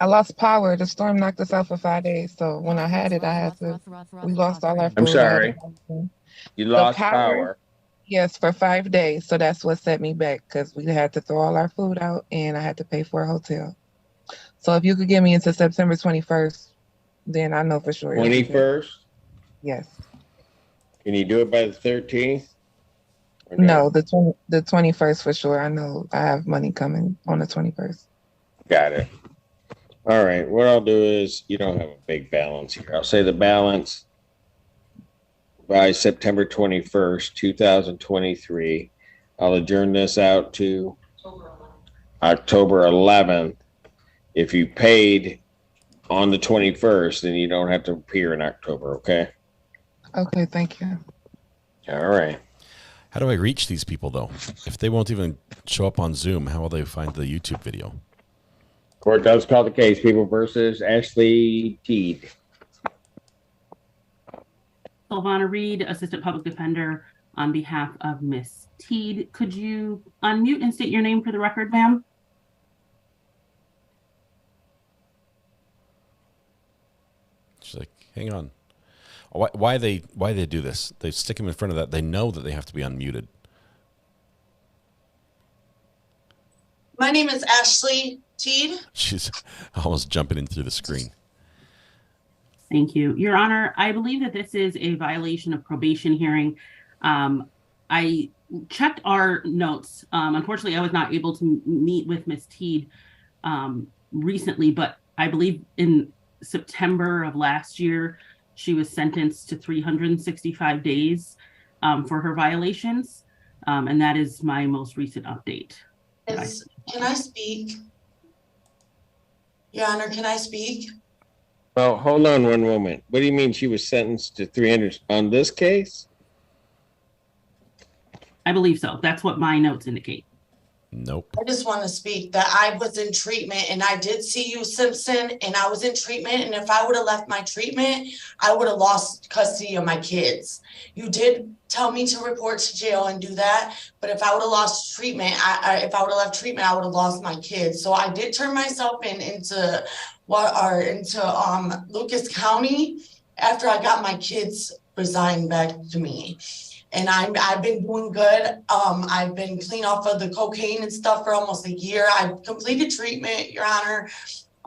I lost power. The storm knocked us out for 5 days. So when I had it, we lost all our food. I'm sorry. You lost power. power. Yes, for 5 days. So that's what set me back because we had to throw all our food out and I had to pay for a hotel. So if you could get me into September 21st, then I know for sure. 21st? Yes. Can you do it by the 13th? No, the 21st for sure. I know I have money coming on the 21st. Got it. All right. What I'll do is, you don't have a big balance here. I'll say the balance by September 21st, 2023. I'll adjourn this out to October 11th. If you paid on the 21st, then you don't have to appear in October, okay? Okay, thank you. All right. How do I reach these people, though? If they won't even show up on Zoom, how will they find the YouTube video? Court does call the case, people versus Ashley Teed. Silvana Reed, Assistant Public Defender, on behalf of Miss Teed. Could you unmute and state your name for the record, ma'am? She's like, hang on. Why they do this? They stick him in front of that. They know that they have to be unmuted. My name is Ashley Teed. She's almost jumping in through the screen. Thank you. Your Honor, I believe that this is a violation of probation hearing. I checked our notes. Unfortunately, I was not able to meet with Ms. Teed recently, but I believe in September of last year, she was sentenced to 365 days for her violations. And that is my most recent update. Can I speak? Your Honor, can I speak? Well, hold on one moment. What do you mean she was sentenced to 300 on this case? I believe so. That's what my notes indicate. Nope. I just want to speak that I was in treatment and I did see you, Simpson, and I was in treatment. And if I would have left my treatment, I would have lost custody of my kids. You did tell me to report to jail and do that. But if I would have lost treatment, if I would have left treatment, I would have lost my kids. So I did turn myself into Lucas County after I got my kids resigned back to me. And I've been doing good. I've been clean off of the cocaine and stuff for almost a year. I've completed treatment, Your Honor.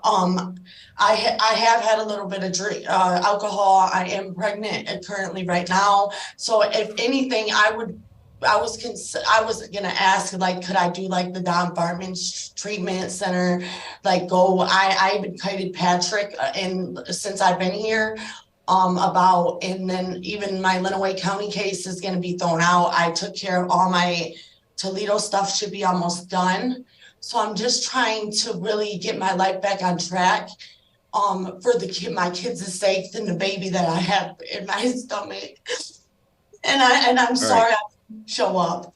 I have had a little bit of alcohol. I am pregnant currently right now. So if anything, I was gonna ask, like, could I do like the Don Bartman treatment center, like go? I even kited Patrick, and since I've been here. And then even my Lenawee County case is going to be thrown out. I took care of all my Toledo stuff, should be almost done. So I'm just trying to really get my life back on track for my kids' sake and the baby that I have in my stomach. And I'm sorry I didn't show up.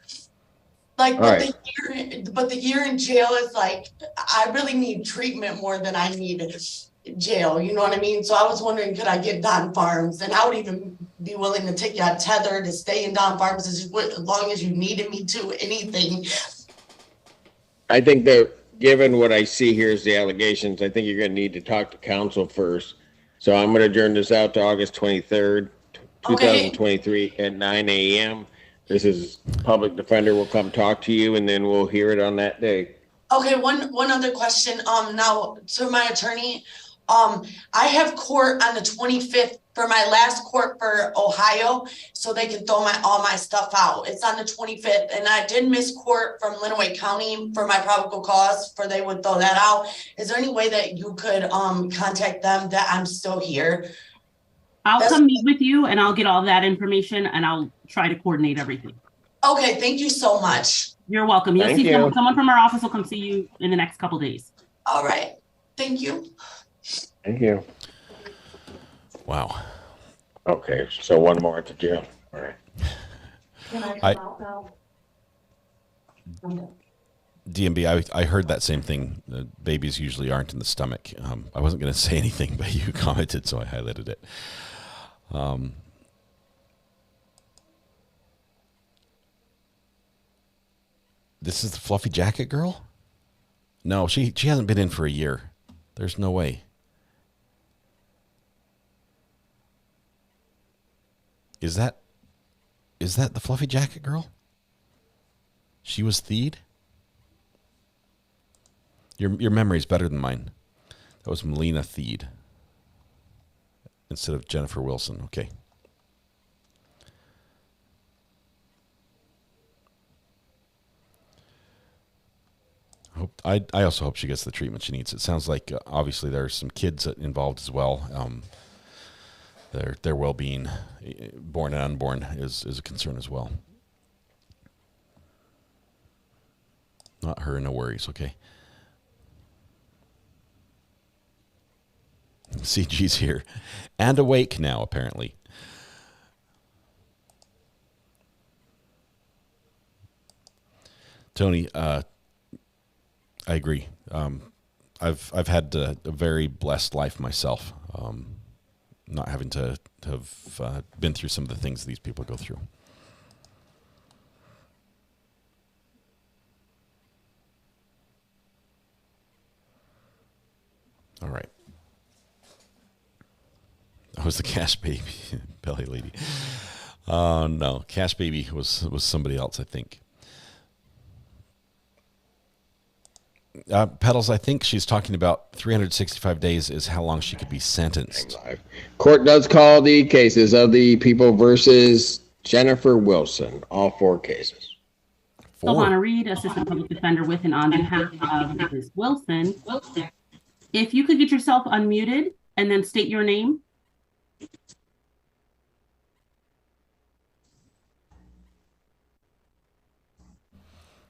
Like, but the year in jail is like, I really need treatment more than I need jail, you know what I mean? So I was wondering, could I get Don Farms? And I would even be willing to take you a tether to stay in Don Farms as long as you needed me to, anything. I think that given what I see here as the allegations, I think you're going to need to talk to counsel first. So I'm going to adjourn this out to August 23rd, 2023 at 9 a.m. This is public defender will come talk to you, and then we'll hear it on that day. Okay, one other question. Now to my attorney. I have court on the 25th for my last court for Ohio, so they can throw all my stuff out. It's on the 25th, and I did miss court from Lenawee County for my probable cause, for they would throw that out. Is there any way that you could contact them that I'm still here? I'll come meet with you, and I'll get all that information, and I'll try to coordinate everything. Okay, thank you so much. You're welcome. You'll see someone from our office will come see you in the next couple days. All right. Thank you. Thank you. Wow. Okay, so one more at the jail. All right. Can I come out now? DMB, I heard that same thing. Babies usually aren't in the stomach. I wasn't going to say anything, but you commented, so I highlighted it. This is the fluffy jacket girl? No, she hasn't been in for a year. There's no way. Is that the fluffy jacket girl? She was Theed? Your memory's better than mine. That was Melina Theed instead of Jennifer Wilson. Okay. I also hope she gets the treatment she needs. It sounds like obviously there are some kids involved as well. Their well-being, born and unborn, is a concern as well. Not her, no worries, okay? CG's here. And awake now, apparently. Tony, I agree. I've had a very blessed life myself. Not having to have been through some of the things these people go through. All right. That was the Cash Baby belly lady. No, Cash Baby was somebody else, I think. Petals, I think she's talking about 365 days is how long she could be sentenced. Court does call the cases of the people versus Jennifer Wilson, all 4 cases. Silvana Reed, Assistant Public Defender with and on behalf of Ms. Wilson. If you could get yourself unmuted and then state your name.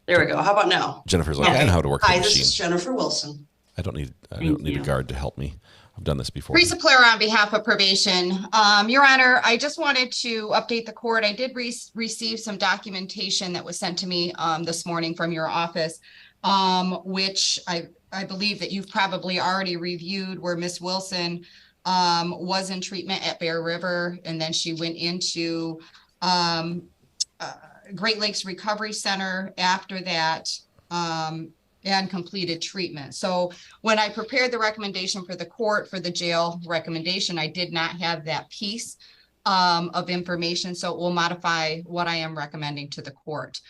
There we go. How about now? Jennifer's like, I know how to work the Hi, machine. this is Jennifer Wilson. I don't need a guard to help me. I've done this before. Teresa Player on behalf of probation. Your Honor, I just wanted to update the court. I did receive some documentation that was sent to me this morning from your office, which I believe that you've probably already reviewed, where Miss Wilson was in treatment at Bear River, and then she went into Great Lakes Recovery Center after that, and completed treatment. So when I prepared the recommendation for the court for the jail recommendation, I did not have that piece of information. So it will modify what I am recommending to the court.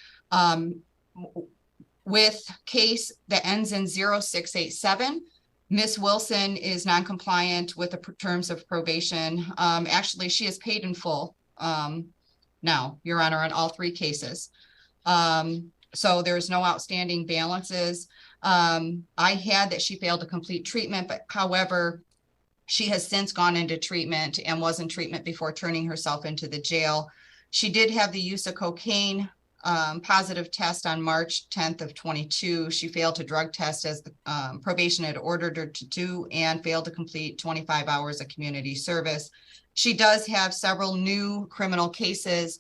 With case that ends in 0687, Miss Wilson is non-compliant with the terms of probation. Actually, she is paid in full now, Your Honor, on all 3 cases. So there's no outstanding balances. I had that she failed to complete treatment, but however, she has since gone into treatment and was in treatment before turning herself into the jail. She did have the use of cocaine positive test on March 10th of 22. She failed to drug test as the probation had ordered her to do, and failed to complete 25 hours of community service. She does have several new criminal cases.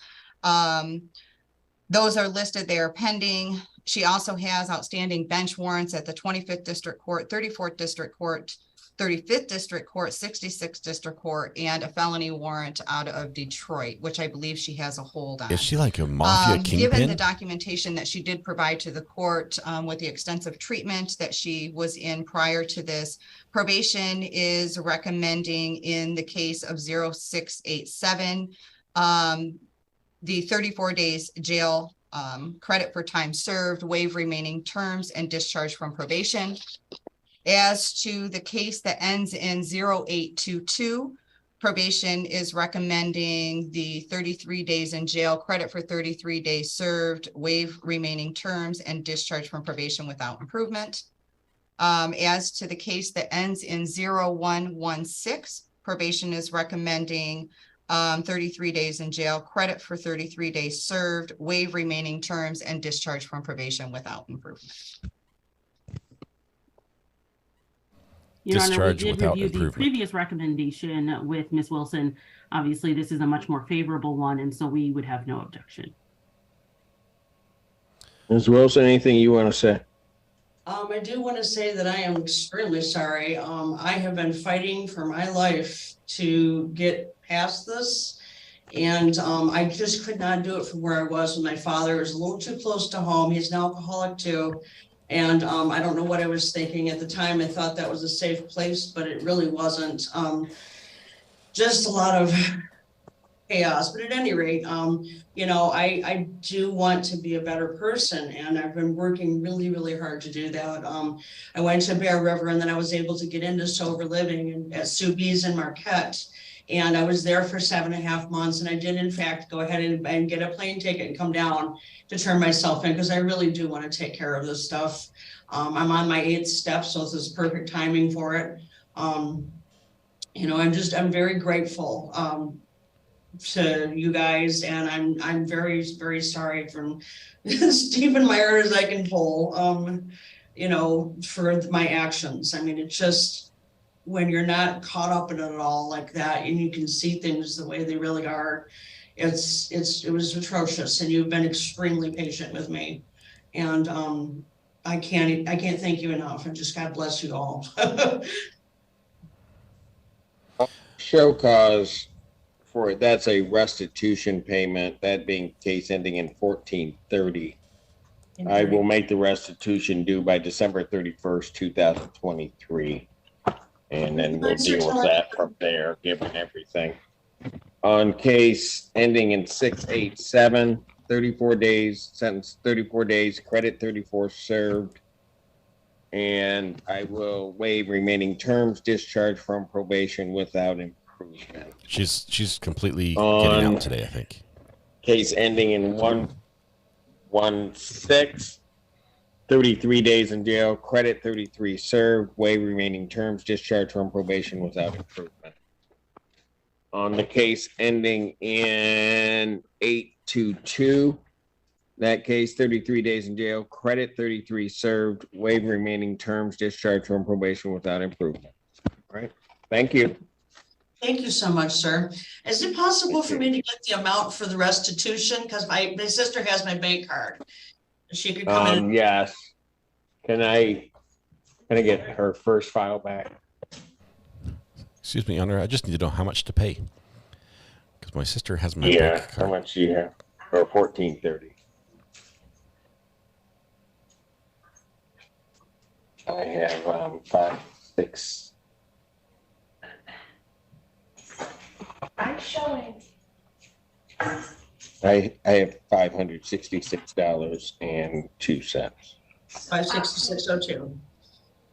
Those are listed there pending. She also has outstanding bench warrants at the 25th District Court, 34th District Court, 35th District Court, 66th District Court, and a felony warrant out of Detroit, which I believe she has a hold on. Is she like a mafia kingpin? Given the documentation that she did provide to the court with the extensive treatment that she was in prior to this, probation is recommending in the case of 0687, the 34 days jail credit for time served, waive remaining terms, and discharge from probation. As to the case that ends in 0822, probation is recommending the 33 days in jail, credit for 33 days served, waive remaining terms, and discharge from probation without improvement. As to the case that ends in 0116, probation is recommending 33 days in jail, credit for 33 days served, waive remaining terms, and discharge from probation without improvement. Your Honor, we did review the previous recommendation with Ms. Wilson. Obviously, this is a much more favorable one, and so we would have no objection. Ms. Wilson, anything you want to say? I do want to say that I am extremely sorry. I have been fighting for my life to get past this, and I just could not do it from where I was with my father. It was a little too close to home. He's an alcoholic too. And I don't know what I was thinking at the time. I thought that was a safe place, but it really wasn't. Just a lot of chaos. But at any rate, you know, I do want to be a better person, and I've been working really, really hard to do that. I went to Bear River, and then I was able to get into sober living at Subies in Marquette. And I was there for 7.5 months, and I did in fact go ahead and get a plane ticket and come down to turn myself in, because I really do want to take care of this stuff. I'm on my 8th step, so this is perfect timing for it. You know, I'm very grateful to you guys, and I'm very, very sorry from as deep in my heart as I can pull, you know, for my actions. I mean, it's just, when you're not caught up in it at all like that, and you can see things the way they really are, it was atrocious, and you've been extremely patient with me, and I can't thank you enough, and just God bless you all. Show cause for it, that's a restitution payment, that being case ending in 1430. I will make the restitution due by December 31st, 2023. And then we'll deal with that from there, given everything. On case ending in 687, 34 days, sentence 34 days, credit 34 served. And I will waive remaining terms, discharge from probation without improvement. She's completely getting out today, I think. Case ending in 116, 33 days in jail, credit 33 served, waive remaining terms, discharge from probation without improvement. On the case ending in 822, that case 33 days in jail, credit 33 served, waive remaining terms, discharge from probation without improvement. All right. Thank you. Thank you so much, sir. Is it possible for me to get the amount for the restitution? Because my sister has my bank card. She could come in. Yes. Can I get her first file back? Excuse me, Your Honor. I just need to know how much to pay. Because my sister has my Yeah, bank card. how much do you have? Or 1430. I have 5, 6. I'm showing. I have $566.02. 566.02.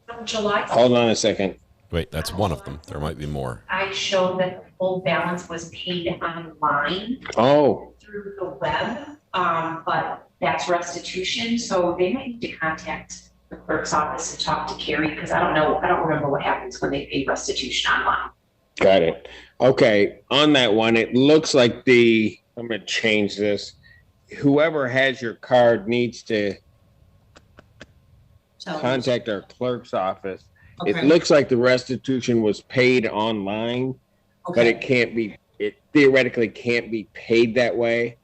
From July. Hold on a second. Wait, that's one of them. There might be more. I show that the full balance was paid online. Oh. Through the web, but that's restitution. So they might need to contact the clerk's office and talk to Carrie because I don't remember what happens when they pay restitution online. Got it. Okay. On that one, it looks like I'm going to change this. Whoever has your card needs to contact our clerk's office. Okay. It looks like the restitution was paid online, but it theoretically can't be paid that way.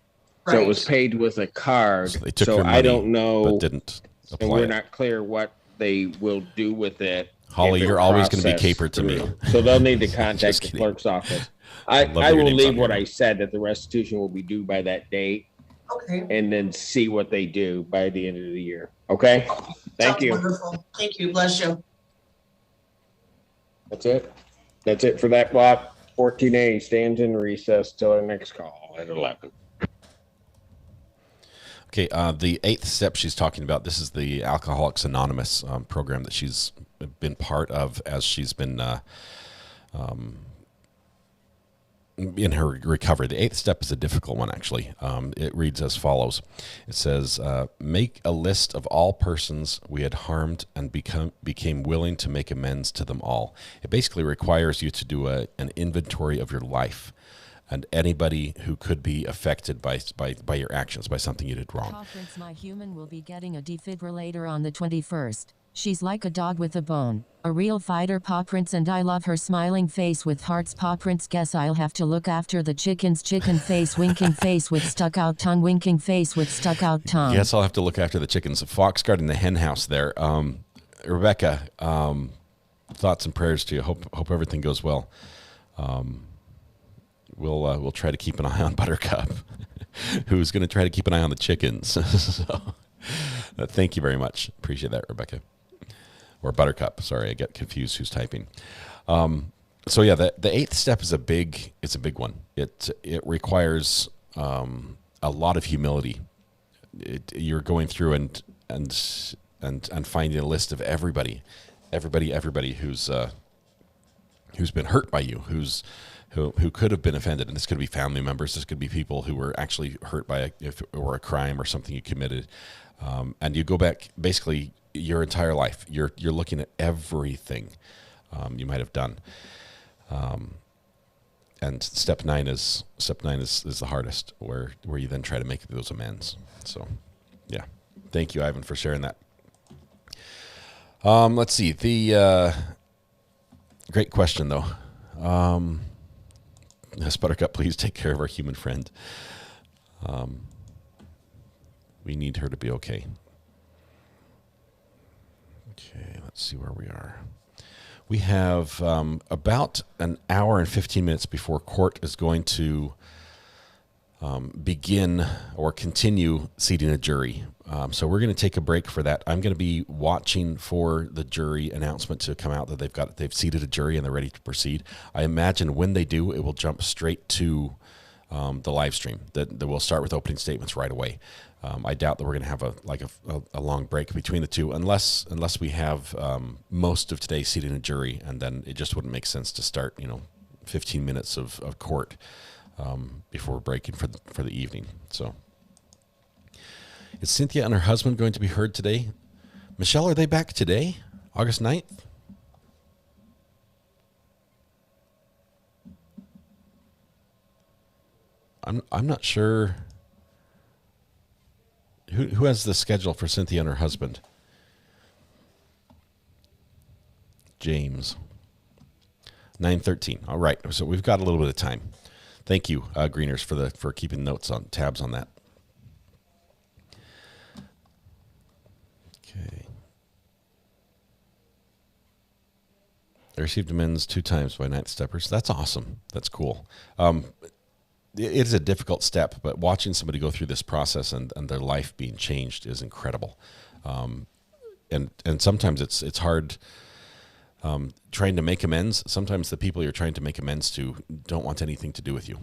So it was paid with a card. So they took so your money, I don't know. but didn't apply and we're it. not clear what they will do with it. Holly, if you're it always going to be processed capered to me. through. So they'll need to Just contact the kidding. clerk's office. I I love your will names leave on what here. I said, that the restitution will be due by that date, Okay. and then see what they do by the end of the year. Okay? Thank Sounds you. wonderful. Thank you. Bless you. That's it. That's it for that block. 14A stands in recess till our next call at 11. Okay, the 8th step she's talking about, this is the Alcoholics Anonymous program that she's been part of as she's been in her recovery. The 8th step is a difficult one, actually. It reads as follows. It says, make a list of all persons we had harmed and became willing to make amends to them all. It basically requires you to do an inventory of your life and anybody who could be affected by your actions, by something you did wrong. Conference, my human will be getting a defibrillator on the 21st. She's like a dog with a bone. A real fighter, Paw Prince, and I love her smiling face with hearts. Paw Prince, guess I'll have to look after the chickens. Chicken face, winking face with stuck out tongue, winking face with stuck out tongue. Yes, I'll have to look after the chickens. Fox guarding the hen house there. Rebecca, thoughts and prayers to you. Hope everything goes well. We'll try to keep an eye on Buttercup, who's going to try to keep an eye on the chickens. So, thank you very much. Appreciate that, Rebecca. Or Buttercup. Sorry, I get confused who's typing. So yeah, the 8th step is a big one. It requires a lot of humility. You're going through and finding a list of everybody who's been hurt by you, who could have been offended, and this could be family members. This could be people who were actually hurt by a crime or something you committed, and you go back basically your entire life. You're looking at everything you might have done, and step 9 is the hardest, where you then try to make those amends. So, yeah, thank you, Ivan, for sharing that. Let's see the great question though. Yes, Buttercup, please take care of our human friend. We need her to be okay. Okay, let's see where we are. We have about an hour and 15 minutes before court is going to begin or continue seating a jury. So we're going to take a break for that. I'm going to be watching for the jury announcement to come out that they've seated a jury and they're ready to proceed. I imagine when they do, it will jump straight to the live stream. That we'll start with opening statements right away. I doubt that we're going to have a long break between the two, unless we have most of today seating a jury, and then it just wouldn't make sense to start 15 minutes of court before breaking for the evening. So, is Cynthia and her husband going to be heard today? Michelle, are they back today? August 9th? I'm not sure. Who has the schedule for Cynthia and her husband? James. 9:13. All right. So we've got a little bit of time. Thank you, Greeners, for keeping tabs on that. Okay. I received amends 2 times by Ninth Steppers. That's awesome. That's cool. It is a difficult step, but watching somebody go through this process and their life being changed is incredible. And sometimes it's hard trying to make amends. Sometimes the people you're trying to make amends to don't want anything to do with you.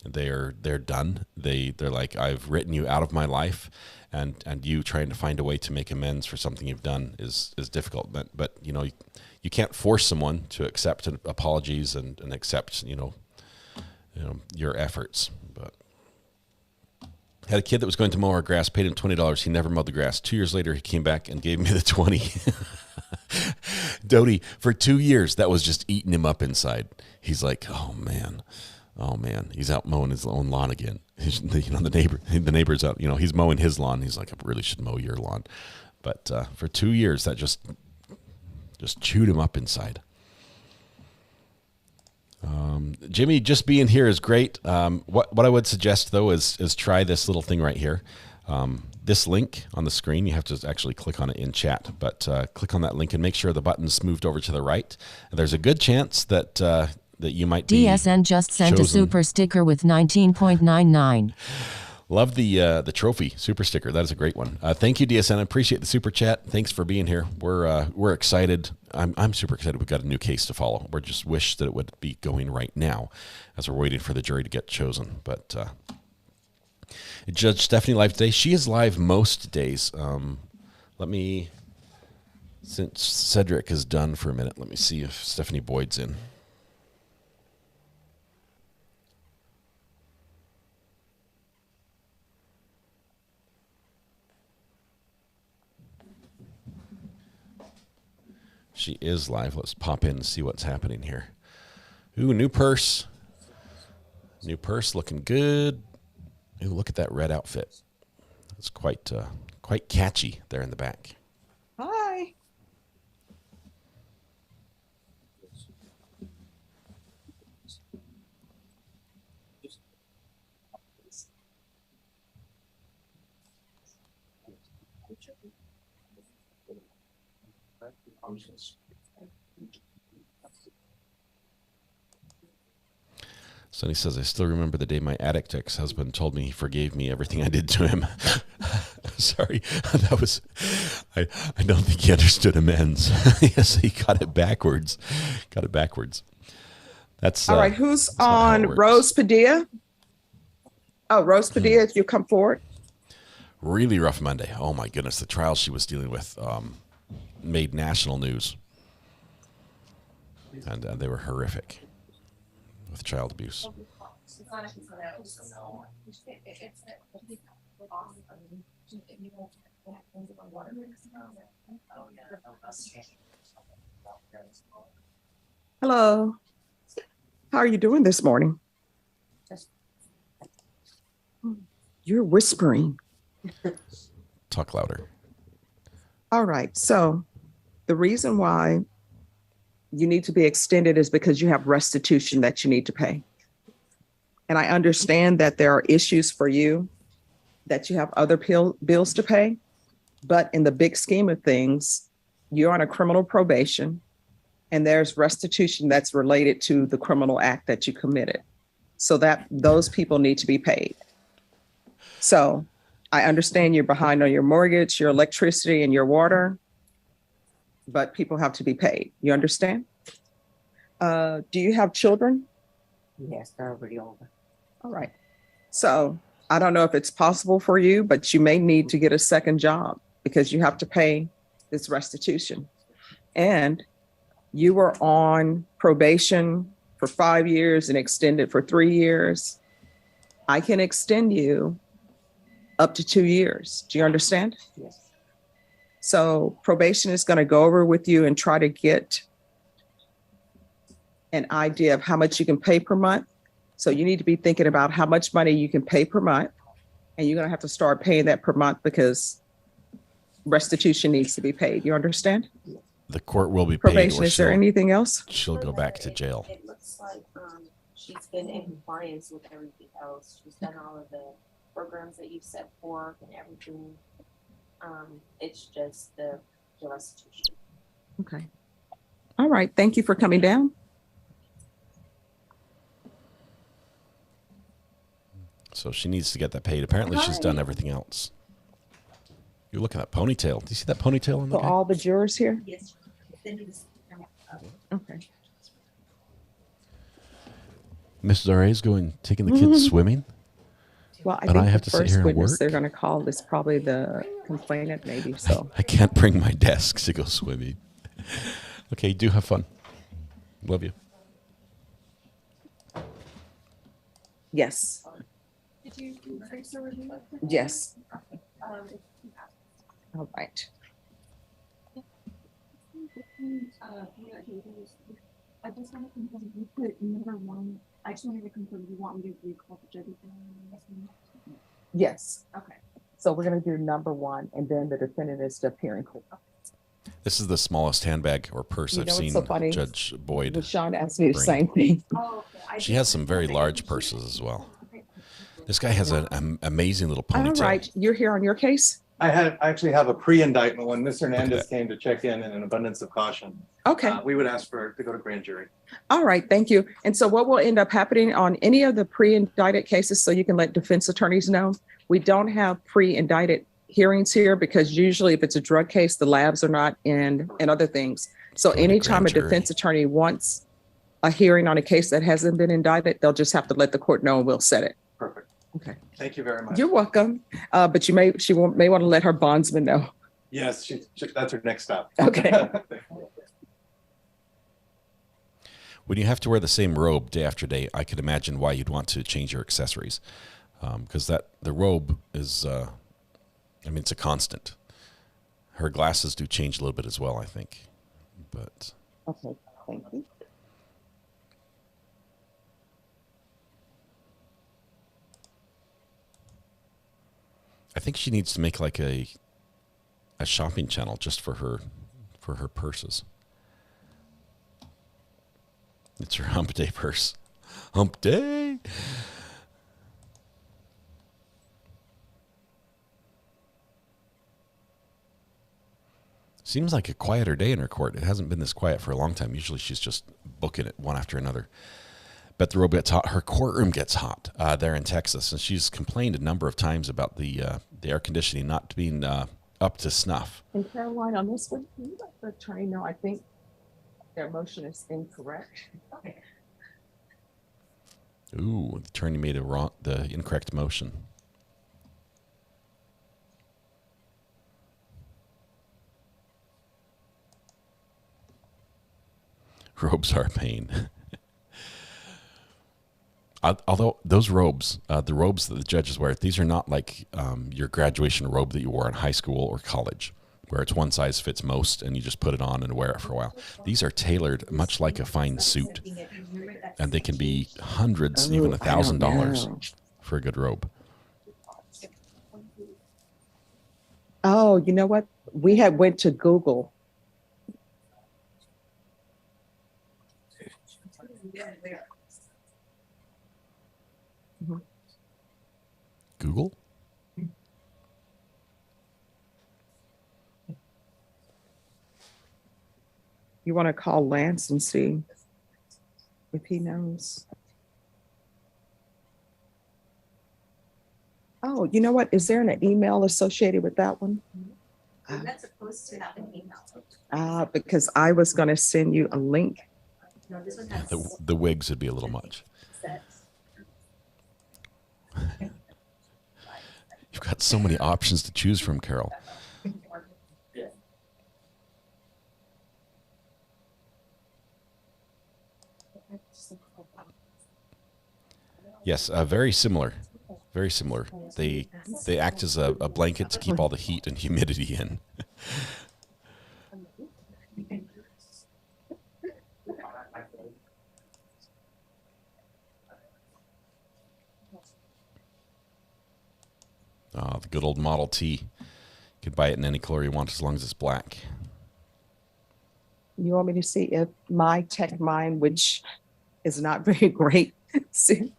They're done. They're like, I've written you out of my life, and you trying to find a way to make amends for something you've done is difficult. But you can't force someone to accept apologies and accept your efforts. But had a kid that was going to mow our grass, paid him $20. He never mowed the grass. 2 years later, he came back and gave me the 20. Dodie, for 2 years, that was just eating him up inside. He's like, oh man, he's out mowing his own lawn again. The neighbor's out, he's mowing his lawn. He's like, I really should mow your lawn. But for 2 years, that just chewed him up inside. Jimmy, just being here is great. What I would suggest, though, is try this little thing right here. This link on the screen, you have to actually click on it in chat, but click on that link and make sure the button's moved over to the right. There's a good chance that you might be DSN just sent a super sticker with 19.99. Love the trophy super sticker. That is a great one. Thank you, DSN. I appreciate the super chat. Thanks for being here. We're excited. I'm super excited. We've got a new case to follow. We just wish that it would be going right now as we're waiting for the jury to get chosen. But Judge Stephanie live today. She is live most days. Since Cedric is done for a minute, let me see if Stephanie Boyd's in. She is live. Let's pop in and see what's happening here. Ooh, new purse. New purse looking good. Ooh, look at that red outfit. It's quite catchy there in the back. Hi. Sonny says, I still remember the day my addict ex-husband told me he forgave me everything I did to him. Sorry, that was, I don't think he understood amends. Yes, he got it backwards. That's all right. Who's on? Rose Padilla? Oh, Rose Padilla, if you come forward. Really rough Monday. Oh my goodness, the trial she was dealing with made national news, and they were horrific with child abuse. Hello. How are you doing this morning? You're whispering. Talk louder. All right. So the reason why you need to be extended is because you have restitution that you need to pay. And I understand that there are issues for you, that you have other bills to pay. But in the big scheme of things, you're on a criminal probation and there's restitution that's related to the criminal act that you committed. So that those people need to be paid. So I understand you're behind on your mortgage, your electricity, and your water, but people have to be paid. You understand? Do you have children? Yes, they're already older. All right. So I don't know if it's possible for you, but you may need to get a second job because you have to pay this restitution. And you were on probation for 5 years and extended for 3 years. I can extend you up to 2 years. Do you understand? Yes. So probation is going to go over with you and try to get an idea of how much you can pay per month. So you need to be thinking about how much money you can pay per month. And you're going to have to start paying that per month because restitution needs to be paid. You understand? The court will be paid. Probation, is there anything else? She'll go back to jail. It looks like she's been in compliance with everything else. She's done all of the programs that you've set forth and everything. It's just the restitution. Okay. All right. Thank you for coming down. So she needs to get that paid. Apparently she's done everything else. You look at that ponytail. Do you see that ponytail in the So all the jurors here? Yes. Okay. Mrs. R.A. is taking the kids swimming. Well, I And think I have the to sit first here and witness work? they're going to call is probably the complainant, maybe. So I can't bring my desk to go swimming. Okay, do have fun. Love you. yes, Did you trace a review? yes. All right. I just want to confirm, you put number one. I just wanted to confirm, you want me to recall the judge? Yes. Okay. So we're going to do number one, and then the defendant is to appear in court. This is the smallest handbag or purse You I've know what's seen so funny? Judge Boyd. Sean asked me the bring. same thing. Oh, okay. She has some very large purses as well. This guy has an amazing little ponytail. All right. You're here on your case? I actually have a pre-indictment when Ms. Hernandez came to check in an abundance of caution. Okay. We would ask to go to grand jury. All right, thank you. And so what will end up happening on any of the pre-indicted cases, so you can let defense attorneys know, we don't have pre-indicted hearings here because usually if it's a drug case, the labs are not in and other things. So anytime a defense attorney wants a hearing on a case that hasn't been indicted, they'll just have to let the court know and we'll set it. Perfect. Okay. Thank you very much. You're welcome. But she may want to let her bondsman know. Yes, that's her next stop. Okay. When you have to wear the same robe day after day, I could imagine why you'd want to change your accessories, because the robe is, it's a constant. Her glasses do change a little bit as well, I think, but. Okay, thank you. I think she needs to make like a shopping channel just for her purses. It's her hump day purse. Hump day. Seems like a quieter day in her court. It hasn't been this quiet for a long time. Usually she's just booking it one after another. Bet the robe gets hot. Her courtroom gets hot there in Texas, and she's complained a number of times about the air conditioning not being up to snuff. And Caroline, on this one, can you let the attorney know? I think their motion is incorrect. Okay. Ooh, the attorney made the incorrect motion. Robes are a pain. Although those robes, the robes that the judges wear, these are not like your graduation robe that you wore in high school or college, where it's one size fits most and you just put it on and wear it for a while. These are tailored much like a fine suit, and they can be hundreds, even $1,000 for a good robe. Oh, you know what? We had went to Google. Google? You want to call Lance and see if he knows. Oh, you know what? Is there an email associated with that one? That's supposed to have an email. Because I was going to send you a link. No, this one has The wigs would be a little much. You've got so many options to choose from, Carol. Yes, very similar. Very similar. They act as a blanket to keep all the heat and humidity in. Oh, the good old Model T. You could buy it in any color you want as long as it's black. You want me to see if my tech mine, which is not very great, see?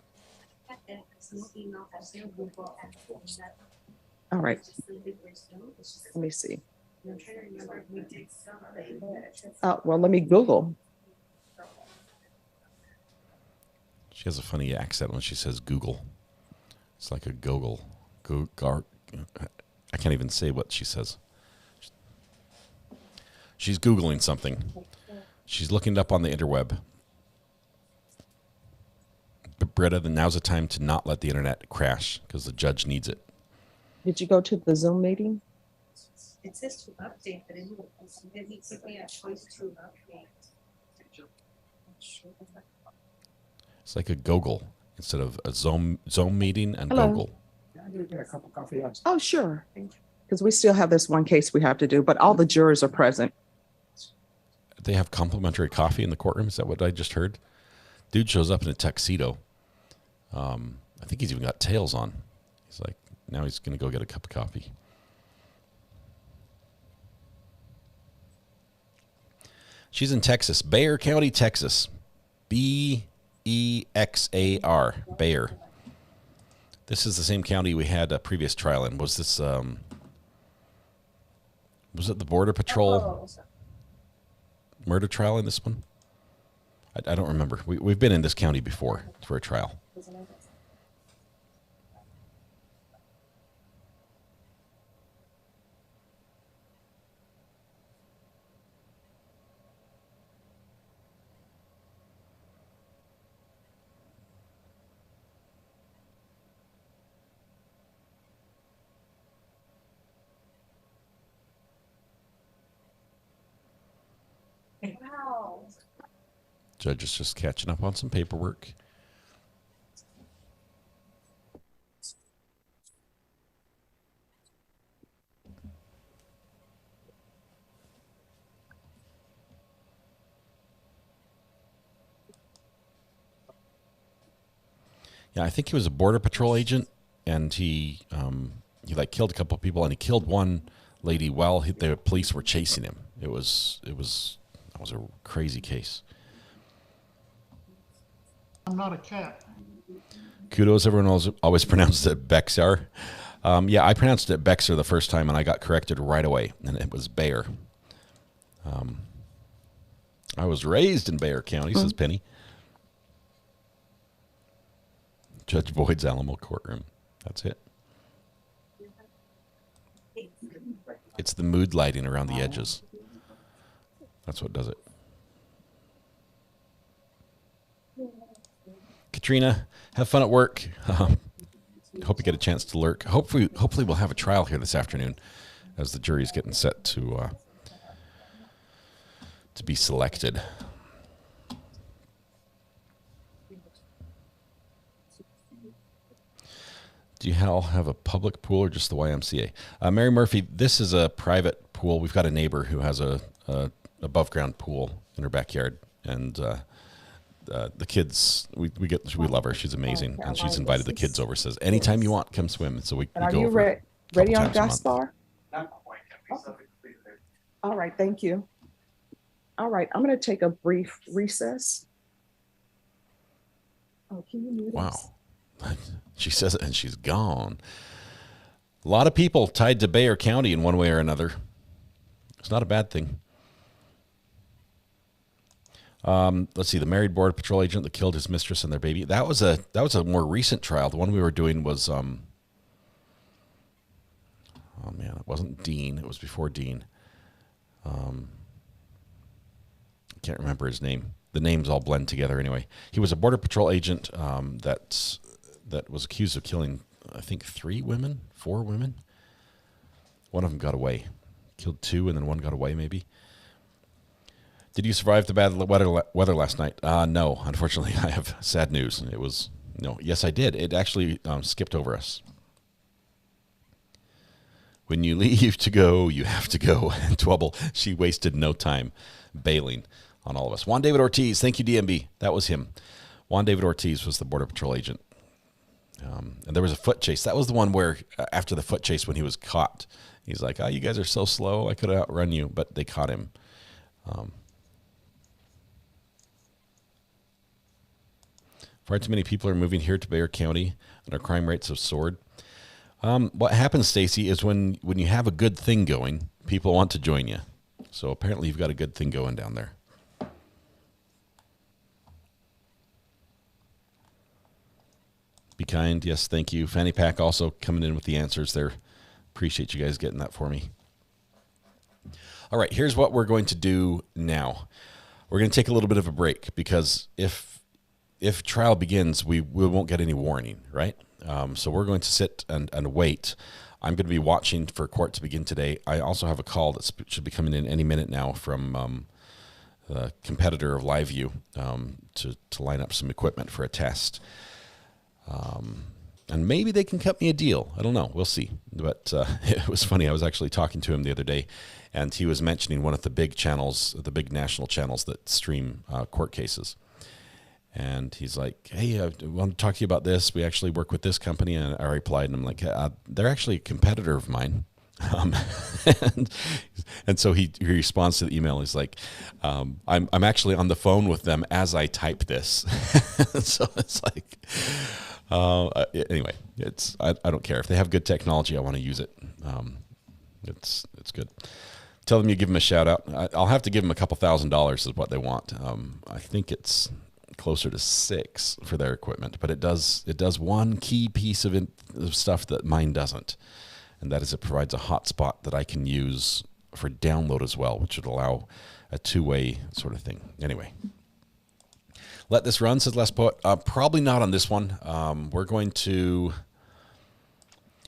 All right. Let me see. Well, let me Google. She has a funny accent when she says Google. It's like a Google. I can't even say what she says. She's Googling something. She's looking it up on the interweb. But Britta, now's the time to not let the internet crash because the judge needs it. Did you go to the Zoom meeting? It says to update, but it needs to be a choice to update. It's like a Google instead of a Zoom meeting and Hello. Google. Oh, sure. Because we still have this one case we have to do, but all the jurors are present. They have complimentary coffee in the courtroom. Is that what I just heard? Dude shows up in a tuxedo. I think he's even got tails on. He's like, now he's going to go get a cup of coffee. She's in Texas, Bexar County, Texas. B-E-X-A-R, Bexar. This is the same county we had a previous trial in. Was this, was it the Border Patrol murder trial in this one? I don't remember. We've been in this county before for a trial. Wow. Judge is just catching up on some paperwork. Yeah, I think he was a Border Patrol agent, and he like killed a couple of people, and he killed one lady while the police were chasing him. That was a crazy case. I'm not a cat. Kudos, everyone always pronounced it Bexar. Yeah, I pronounced it Bexar the first time, and I got corrected right away, and it was Bexar. I was raised in Bexar County, says Penny. Judge Boyd's Alamo courtroom. That's it. It's the mood lighting around the edges. That's what does it. Katrina, have fun at work. Hope you get a chance to lurk. Hopefully we'll have a trial here this afternoon as the jury's getting set to be selected. Do you all have a public pool or just the YMCA? Mary Murphy, this is a private pool. We've got a neighbor who has a above ground pool in her backyard, and the kids, we love her. She's amazing, and she's invited the kids over. Says anytime you want, come swim. So we Are go you over ready on times a month. Gaspar? All right, thank you. All right, I'm going to take a brief recess. Oh, can you mute us? Wow. She says it and she's gone. A lot of people tied to Bexar County in one way or another. It's not a bad thing. Let's see, the married Border Patrol agent that killed his mistress and their baby. That was a more recent trial. The one we were doing was oh man, it wasn't Dean. It was before Dean. I can't remember his name. The names all blend together anyway. He was a Border Patrol agent that was accused of killing, I think, 4 women. One of them got away. Killed 2 and then 1 got away maybe. Did you survive the bad weather last night? No, unfortunately, I have sad news. Yes, I did. It actually skipped over us. When you leave to go, you have to go. And Twubble, she wasted no time bailing on all of us. Juan David Ortiz, thank you, DMB. That was him. Juan David Ortiz was the Border Patrol agent. And there was a foot chase. That was the one where after the foot chase, when he was caught, he's like, "Oh, you guys are so slow. I could outrun you," but they caught him. Far too many people are moving here to Bexar County, and our crime rates have soared. What happens, Stacy, is when you have a good thing going, people want to join you. So apparently you've got a good thing going down there. Be kind. Yes, thank you. Fanny Pack also coming in with the answers there. Appreciate you guys getting that for me. All right, here's what we're going to do now. We're going to take a little bit of a break because if trial begins, we won't get any warning, right? So we're going to sit and wait. I'm going to be watching for court to begin today. I also have a call that should be coming in any minute now from the competitor of LiveView to line up some equipment for a test. And maybe they can cut me a deal. I don't know. We'll see. But it was funny. I was actually talking to him the other day, and he was mentioning one of the big channels, the big national channels that stream court cases. And he's like, "Hey, I want to talk to you about this. We actually work with this company." And I replied, and I'm like, "They're actually a competitor of mine." And so he responds to the email. He's like, I'm actually on the phone with them as I type this." So it's like, anyway, I don't care. If they have good technology, I want to use it. It's good. Tell them you give them a shout out. I'll have to give them a couple $1,000 is what they want. I think it's closer to $6,000 for their equipment, but it does one key piece of stuff that mine doesn't, and that is it provides a hotspot that I can use for download as well, which would allow a two-way sort of thing. Anyway, let this run, says Les Poet. Probably not on this one. We're going to.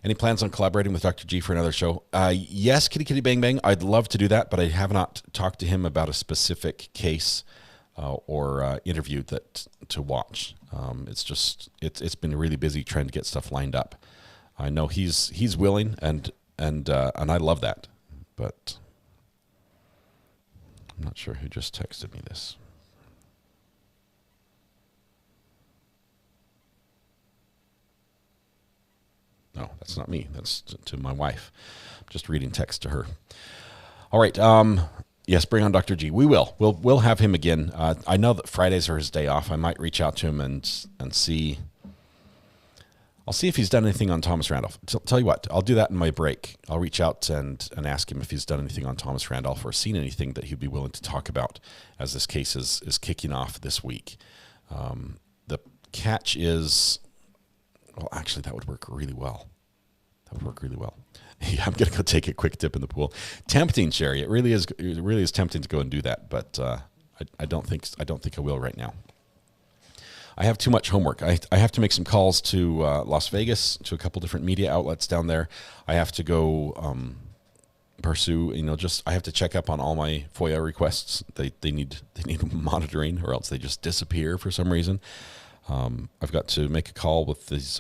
Any plans on collaborating with Dr. G for another show? Yes, Kitty Kitty Bang Bang. I'd love to do that, but I have not talked to him about a specific case or interview to watch. It's been really busy trying to get stuff lined up. I know he's willing and I love that, but I'm not sure who just texted me this. No, that's not me. That's to my wife. I'm just reading text to her. All right. Yes, bring on Dr. G. We will. We'll have him again. I know that Fridays are his day off. I might reach out to him and see. I'll see if he's done anything on Thomas Randolph. Tell you what, I'll do that in my break. I'll reach out and ask him if he's done anything on Thomas Randolph or seen anything that he'd be willing to talk about as this case is kicking off this week. The catch is, well, actually, that would work really well. Yeah, I'm going to go take a quick dip in the pool. Tempting, Sherry. It really is tempting to go and do that, but I don't think I will right now. I have too much homework. I have to make some calls to Las Vegas, to a couple different media outlets down there. I have to go pursue, I have to check up on all my FOIA requests. They need monitoring, or else they just disappear for some reason. I've got to make a call with these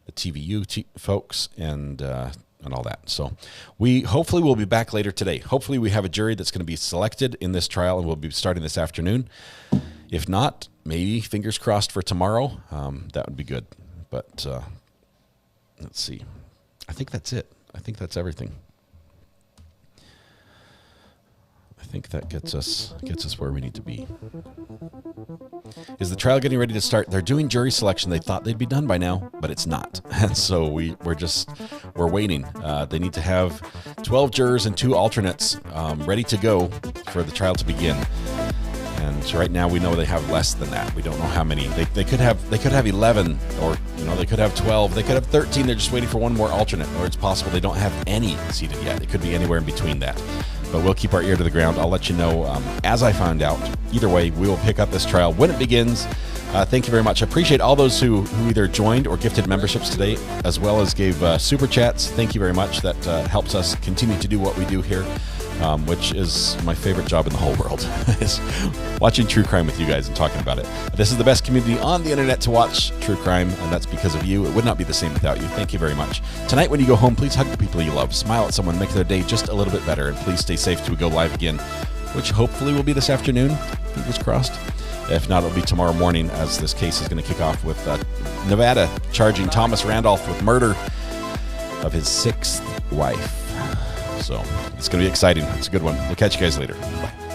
the TVU folks and all that. So hopefully we'll be back later today. Hopefully we have a jury that's going to be selected in this trial, and we'll be starting this afternoon. If not, maybe fingers crossed for tomorrow. That would be good. But let's see. I think that's it. I think that's everything. I think that gets us where we need to be. Is the trial getting ready to start? They're doing jury selection. They thought they'd be done by now, but it's not. And so we're waiting. They need to have 12 jurors and 2 alternates ready to go for the trial to begin. And right now we know they have less than that. We don't know how many. They could have 11, or they could have 12. They could have 13. They're just waiting for one more alternate, or it's possible they don't have any seated yet. It could be anywhere in between that. But we'll keep our ear to the ground. I'll let you know as I find out. Either way, we will pick up this trial when it begins. Thank you very much. I appreciate all those who either joined or gifted memberships today, as well as gave super chats. Thank you very much. That helps us continue to do what we do here. which is my favorite job in the whole world, is watching true crime with you guys and talking about it. This is the best community on the internet to watch true crime, and that's because of you. It would not be the same without you. Thank you very much. Tonight, when you go home, please hug the people you love, smile at someone, make their day just a little bit better, and please stay safe till we go live again, which hopefully will be this afternoon. Fingers crossed. If not, it'll be tomorrow morning, as this case is going to kick off with Nevada charging Thomas Randolph with murder of his 6th wife. So it's going to be exciting. It's a good one. We'll catch you guys later. Bye.